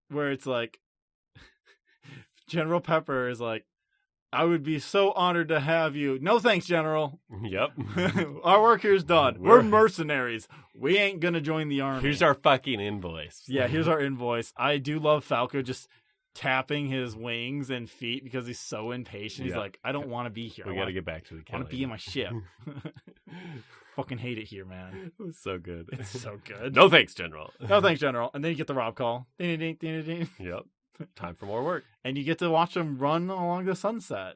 where it's like, General Pepper is like, I would be so honored to have you. No thanks, General. Yep. Our work here's done. We're mercenaries. We ain't gonna join the army. Here's our fucking invoice. Yeah, here's our invoice. I do love Falco just tapping his wings and feet because he's so impatient. He's like, I don't want to be here. We got to get back to the killing. I want to be in my ship. Fucking hate it here, man. It was so good. It's so good. No thanks, General. No thanks, General. And then you get the Rob call. Ding, ding, ding, ding. Yep. Time for more work. And you get to watch them run along the sunset,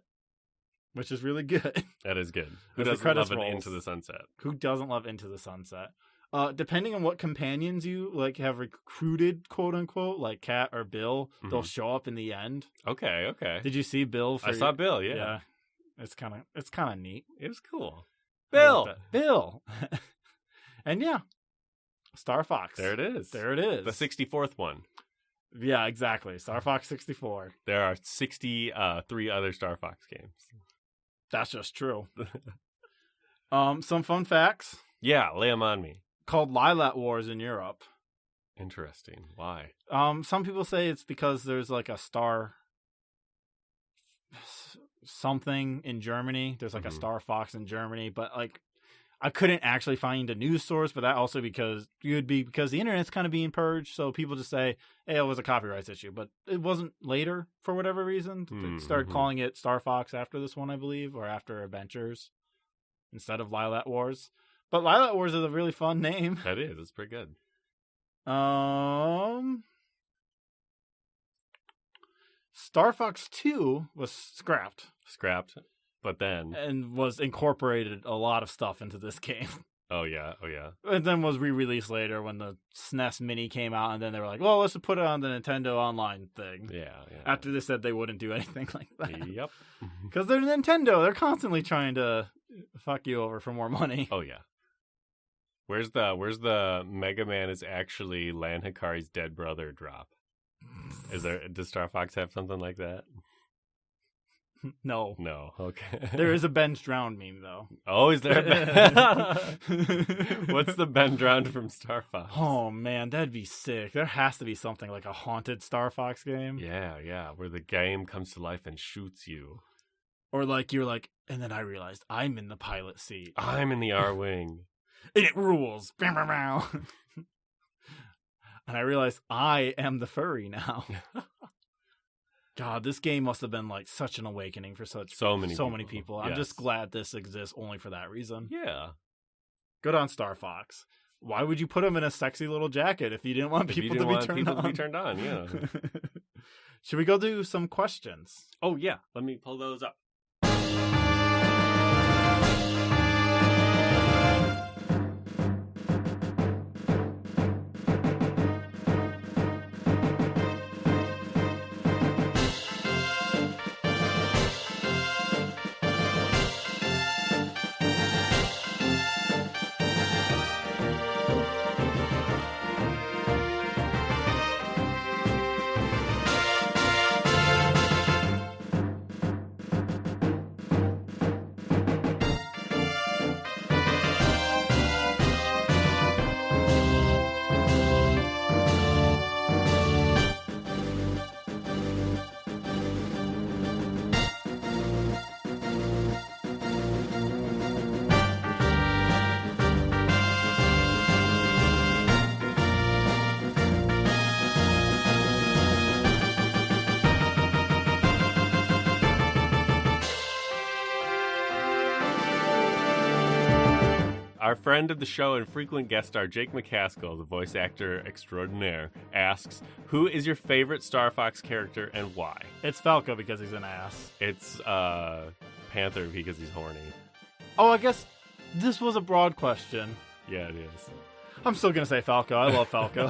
which is really good. That is good. Who doesn't love it Into the Sunset? Who doesn't love Into the Sunset? Depending on what companions you like have recruited, quote unquote, like Kat or Bill, they'll show up in the end. Okay. Did you see Bill? I saw Bill. Yeah. It's kind of neat. It was cool. Bill. And yeah, Star Fox. There it is. The 64th one. Yeah, exactly. Star Fox 64. There are 63 other Star Fox games. That's just true. Some fun facts. Yeah, lay them on me. Called Lilac Wars in Europe. Interesting. Why? Some people say it's because there's like a star something in Germany. There's like a Star Fox in Germany, but like I couldn't actually find a news source, but that also because the internet's kind of being purged, so people just say, hey, it was a copyrights issue, but it wasn't later for whatever reason. They started calling it Star Fox after this one, I believe, or after Adventures instead of Lilac Wars. But Lilac Wars is a really fun name. That is. It's pretty good. Star Fox 2 was scrapped. But then... And was incorporated a lot of stuff into this game. Oh, yeah. And then was re-released later when the SNES Mini came out, and then they were like, well, let's put it on the Nintendo Online thing. Yeah. After they said they wouldn't do anything like that. Yep. Because they're Nintendo. They're constantly trying to fuck you over for more money. Oh, yeah. Where's the Mega Man is actually Lan Hikari's dead brother drop? Does Star Fox have something like that? No. No. Okay. There is a Ben drowned meme, though. Oh, is there a Ben? What's the Ben drowned from Star Fox? Oh, man, that'd be sick. There has to be something like a haunted Star Fox game. Yeah, where the game comes to life and shoots you. Or like you're like, and then I realized I'm in the pilot seat. I'm in the Arwing. And it rules. And I realized I am the furry now. God, this game must have been like such an awakening for so many people. I'm just glad this exists only for that reason. Yeah. Good on Star Fox. Why would you put him in a sexy little jacket if you didn't want people to be turned on? Yeah. Should we go do some questions? Oh, yeah. Let me pull those up. Our friend of the show and frequent guest star Jake McCaskill, the voice actor extraordinaire, asks, who is your favorite Star Fox character and why? It's Falco because he's an ass. It's Panther because he's horny. Oh, I guess this was a broad question. Yeah, it is. I'm still going to say Falco. I love Falco.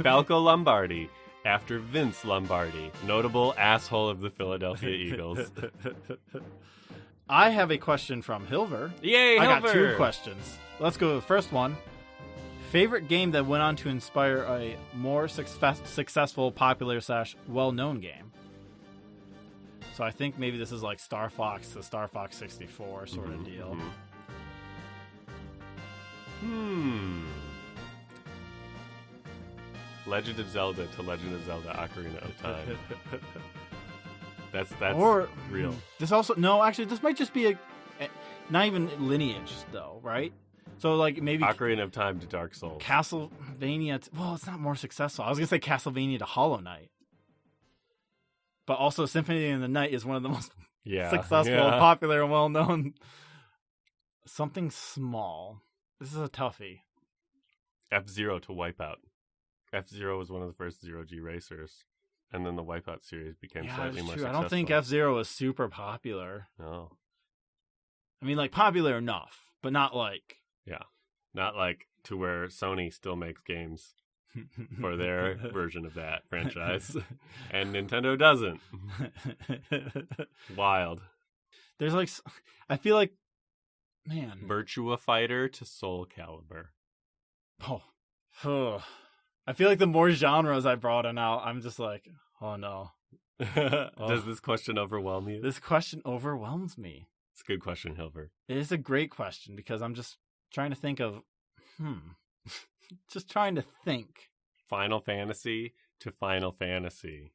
Falco Lombardi, after Vince Lombardi, notable asshole of the Philadelphia Eagles. I have a question from Hilver. Yay, Hilver! I got 2 questions. Let's go to the first one. Favorite game that went on to inspire a more successful, popular / well-known game? So I think maybe this is like Star Fox to Star Fox 64 sort of deal. Legend of Zelda to Legend of Zelda Ocarina of Time. That's or, real. This also actually this might just be a not even lineage though, right? So like maybe Ocarina of Time to Dark Souls. Castlevania. Well, it's not more successful. I was gonna say Castlevania to Hollow Knight, but also Symphony in the Night is one of the most successful, popular, and well known. Something small. This is a toughie. F-Zero to Wipeout. F-Zero was one of the first Zero-G racers. And then the Wipeout series became slightly more successful. I don't think F-Zero was super popular. No. I mean, like, popular enough, but not like... Yeah. Not like to where Sony still makes games for their version of that franchise. And Nintendo doesn't. Wild. There's like... I feel like... Man. Virtua Fighter to Soul Calibur. Oh. I feel like the more genres I broaden out, I'm just like, oh no. Does this question overwhelm you? This question overwhelms me. It's a good question, Hilver. It is a great question because I'm just trying to think of, just trying to think. Final Fantasy to Final Fantasy.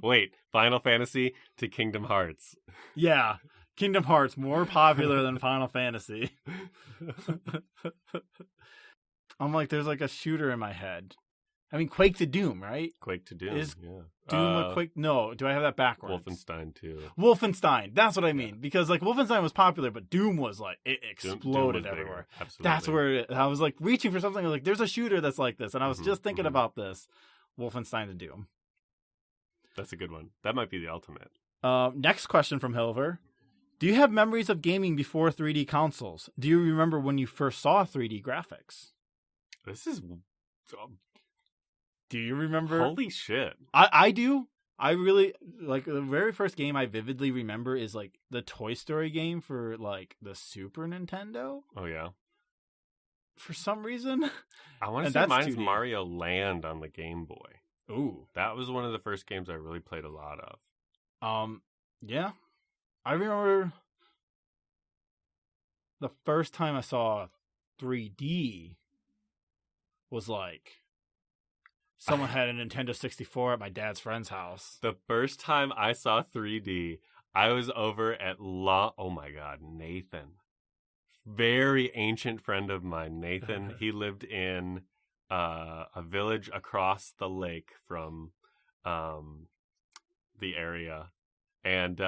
Wait, Final Fantasy to Kingdom Hearts. Yeah, Kingdom Hearts, more popular than Final Fantasy. I'm like, there's like a shooter in my head. I mean, Quake to Doom, right? Quake to Doom, Is Doom a Quake? No, do I have that backwards? Wolfenstein 2. Wolfenstein, that's what I mean. Because like Wolfenstein was popular, but Doom was like, it exploded Doom everywhere. Absolutely. That's where I was like reaching for something like, there's a shooter that's like this. And I was just thinking about this. Wolfenstein to Doom. That's a good one. That might be the ultimate. Next question from Hilver. Do you have memories of gaming before 3D consoles? Do you remember when you first saw 3D graphics? This is... Do you remember? Holy shit. I do. I really, like, the very first game I vividly remember is, like, the Toy Story game for, like, the Super Nintendo. Oh, yeah? For some reason. I want to say mine's Mario Land on the Game Boy. Ooh. That was one of the first games I really played a lot of. Yeah. I remember the first time I saw 3D was like someone had a Nintendo 64 at my dad's friend's house. The first time I saw 3D, I was over at oh my God, Nathan. Very ancient friend of mine, Nathan. He lived in a village across the lake from the area. And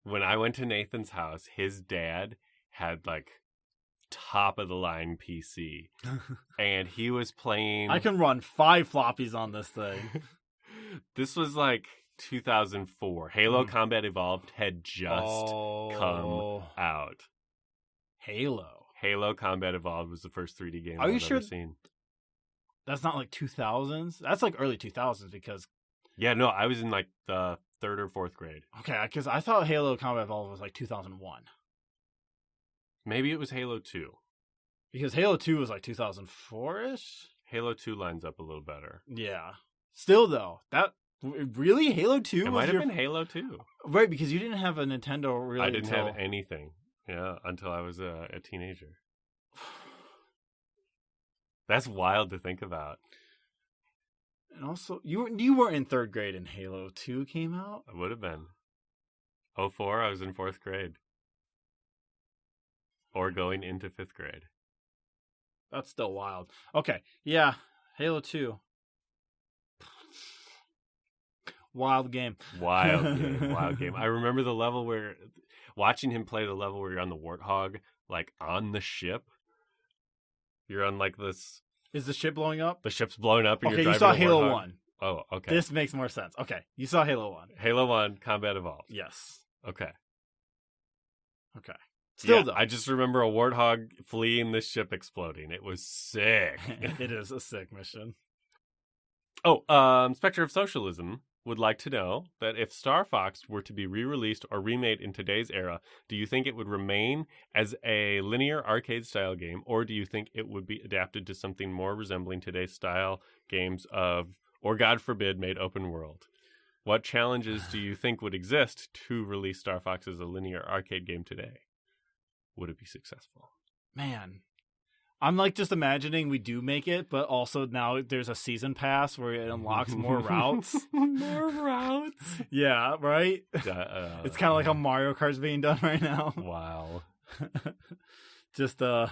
when I went to Nathan's house, his dad had like top of the line PC. And he was playing... I can run 5 floppies on this thing. This was like 2004. Halo Combat Evolved had just come out. Halo Combat Evolved was the first 3D game I've ever seen. That's not like 2000s? That's like early 2000s because... Yeah, no, I was in like the 3rd or 4th grade. Okay, because I thought Halo Combat Evolved was like 2001. Maybe it was Halo 2. Because Halo 2 was like 2004-ish? Halo 2 lines up a little better. Yeah. Still, though, that... Really? Halo 2? It might have been Halo 2. Right, because you didn't have a Nintendo really I didn't have anything. Yeah, until I was a teenager. That's wild to think about. And also, you weren't in 3rd grade and Halo 2 came out? I would have been. 04, I was in 4th grade. Or going into 5th grade. That's still wild. Okay, yeah, Halo 2. Wild game. Wild game. I remember the level where... Watching him play the level where you're on the Warthog, like, on the ship. You're on, like, this... Is the ship blowing up? The ship's blowing up and you're driving you saw a Halo Warthog. 1. Oh, okay. This makes more sense. Okay, you saw Halo 1. Halo 1, Combat Evolved. Yes. Okay. Still, though. I just remember a Warthog fleeing this ship exploding. It was sick. It is a sick mission. Oh, Spectre of Socialism would like to know that if Star Fox were to be re-released or remade in today's era, do you think it would remain as a linear arcade-style game, or do you think it would be adapted to something more resembling today's style games of, or God forbid, made open world? What challenges do you think would exist to release Star Fox as a linear arcade game today? Would it be successful? Man. I'm like just imagining we do make it, but also now there's a season pass where it unlocks more routes. More routes? Yeah, right? It's kind of like how Mario Kart's being done right now. Wow. just kind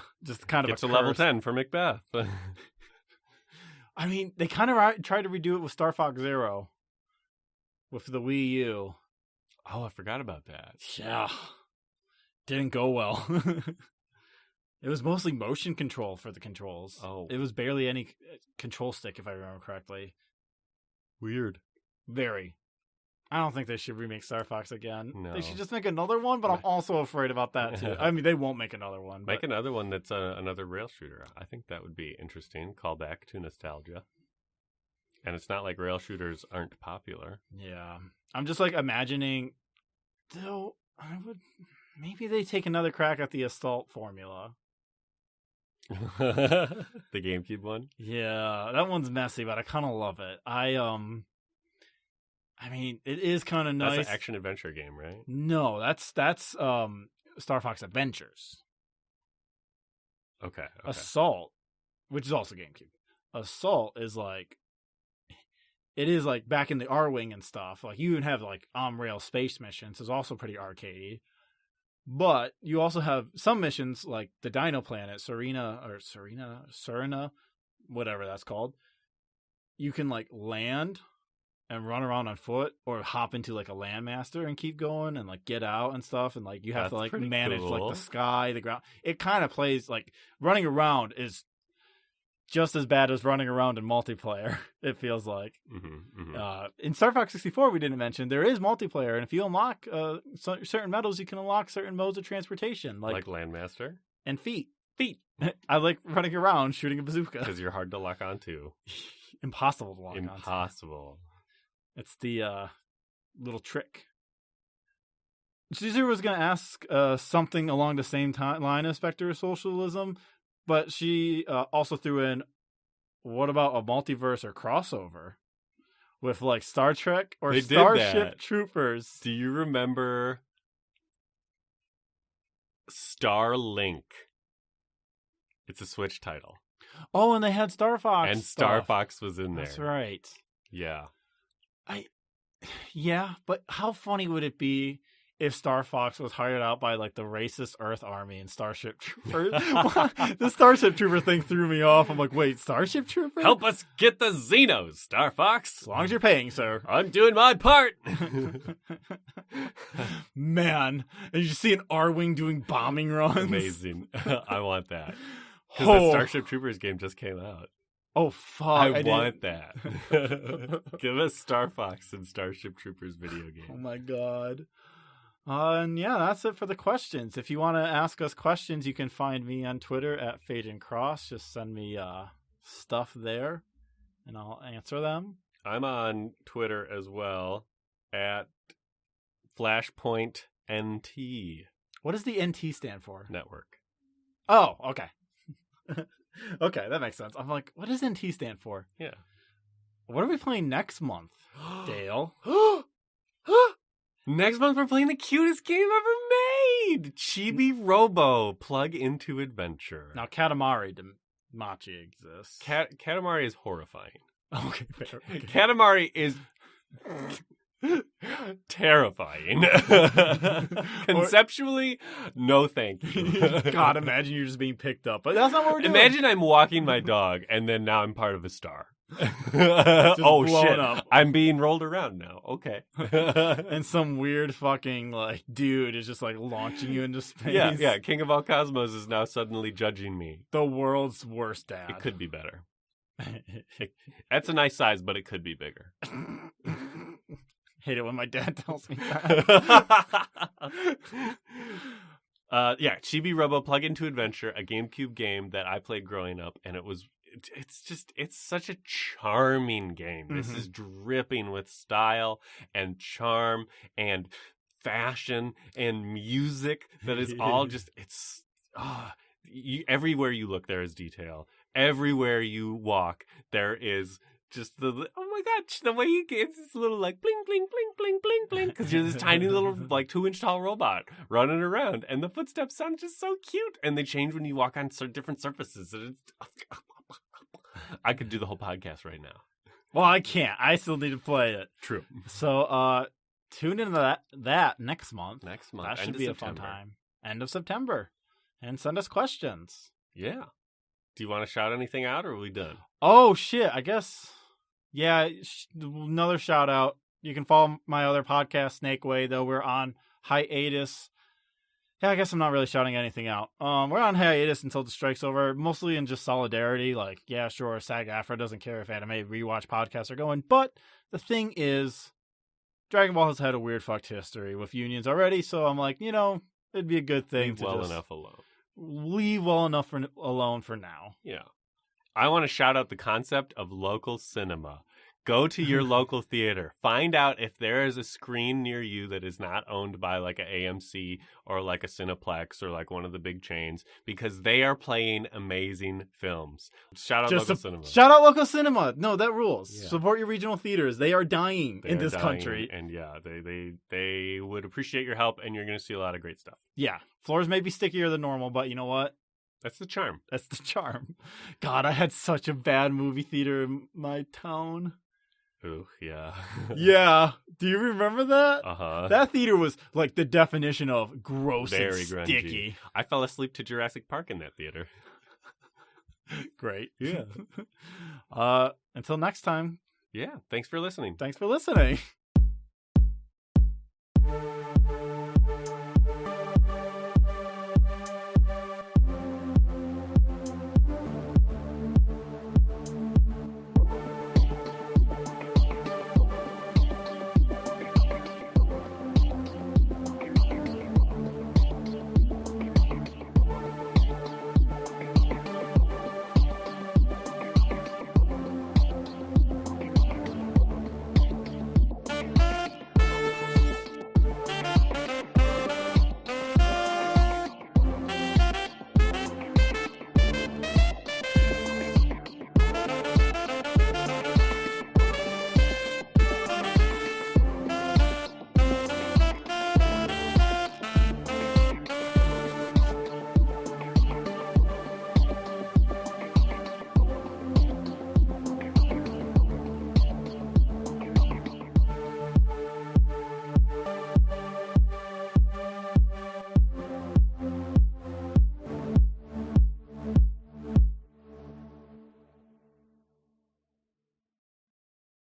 of Get to level 10 for Macbeth. I mean, they kind of tried to redo it with Star Fox Zero with the Wii U. Oh, I forgot about that. Yeah. Didn't go well. It was mostly motion control for the controls. Oh. It was barely any control stick, if I remember correctly. Weird. Very. I don't think they should remake Star Fox again. No. They should just make another one, but I'm also afraid about that, too. I mean, they won't make another one. Make another one that's another rail shooter. I think that would be interesting. Call back to nostalgia. And it's not like rail shooters aren't popular. Yeah. I'm just, like, imagining... Though, maybe they take another crack at the Assault formula. The GameCube one? Yeah, that one's messy, but I kind of love it. I mean, it is kind of nice. That's an action adventure game, right? No, that's Star Fox Adventures. Okay. Assault, which is also GameCube. Assault is like, it is like back in the Arwing and stuff. Like you even have like on-rail space missions. It's also pretty arcadey. But you also have some missions like the Dino Planet, Serena, whatever that's called. You can like land and run around on foot, or hop into like a landmaster and keep going and like get out and stuff. And like you have to like manage like the sky, the ground. It kind of plays like running around is just as bad as running around in multiplayer, it feels like. In Star Fox 64, we didn't mention, there is multiplayer, and if you unlock certain medals, you can unlock certain modes of transportation. Like Landmaster? And feet. I like running around shooting a bazooka. Because you're hard to lock onto. Impossible to lock onto. Impossible. It's the little trick. Caesar was going to ask something along the same line as Spectre of Socialism, but she also threw in, what about a multiverse or crossover? with like Star Trek or They did Starship that. Troopers. Do you remember Starlink? It's a Switch title. Oh, and they had Star Fox. And Star stuff. Fox was in there. That's right. Yeah. Yeah, but how funny would it be if Star Fox was hired out by like the racist Earth Army and Starship Troopers? The Starship Trooper thing threw me off. I'm like, wait, Starship Trooper? Help us get the Xenos, Star Fox. As long as you're paying, sir. I'm doing my part. Man, and you just see an Arwing doing bombing runs. Amazing. I want that. Because Oh. the Starship Troopers game just came out. Oh, fuck. I want that. Give us Star Fox and Starship Troopers video Oh game. my god. And yeah, that's it for the questions. If you want to ask us questions, you can find me on Twitter at Faden Cross. Just send me stuff there, and I'll answer them. I'm on Twitter as well at Flashpoint NT What does the NT stand for? Network. Oh, okay. Okay, that makes sense. I'm like, what does NT stand for? Yeah. What are we playing next month, Dale? Next month we're playing the cutest game ever made! Chibi-Robo Plug-into Adventure. Now, Katamari Damacy exists. Katamari is horrifying. Okay, fair. Okay. Katamari is terrifying. Conceptually, no thank you. God, imagine you're just being picked up. But that's not what we're doing. Imagine I'm walking my dog and then now I'm part of a star. blown Shit. up. I'm being rolled around now. Okay. And some weird fucking like dude is just like launching you into space. Yeah. King of all cosmos is now suddenly judging me. The world's worst dad. It could be better. That's a nice size, but it could be bigger. Hate it when my dad tells me that. Chibi-Robo Plug-into Adventure, a GameCube game that I played growing up, and it's such a charming game. This is dripping with style and charm and fashion and music that is all just, everywhere you look, there is detail. Everywhere you walk, there is just oh my god, the way you get this little like bling, bling, bling, bling, bling, bling, because you're this tiny little like 2-inch tall robot running around, and the footsteps sound just so cute, and they change when you walk on different surfaces. And I could do the whole podcast right now. Well, I can't. I still need to play it. True. So, tune into that next month. Next month. That should be a fun time. End of September. And send us questions. Yeah. Do you want to shout anything out, or are we done? Oh, shit. I guess, yeah, another shout out. You can follow my other podcast, Snake Way, though we're on hiatus. Yeah, I guess I'm not really shouting anything out. We're on hiatus until the strike's over, mostly in just solidarity. Like, yeah, sure, SAG-AFTRA doesn't care if anime rewatch podcasts are going. But the thing is, Dragon Ball has had a weird fucked history with unions already, so I'm like, it'd be a good thing to well just enough alone. leave well enough alone for now. Yeah. I want to shout out the concept of local cinema. Go to your local theater. Find out if there is a screen near you that is not owned by like a AMC or like a Cineplex or like one of the big chains, because they are playing amazing films. Shout out local cinema. Shout out local cinema. No, that rules. Yeah. Support your regional theaters. They are dying They in are this dying, country. and yeah, they would appreciate your help, and you're going to see a lot of great stuff. Yeah. Floors may be stickier than normal, but you know what? That's the charm. That's the charm. God, I had such a bad movie theater in my town. Ooh, yeah. Yeah. Do you remember that? Uh-huh. That theater was like the definition of gross Very and grungy. sticky. I fell asleep to Jurassic Park in that theater. Great. Yeah. Until next time. Yeah. Thanks for listening. Thanks for listening.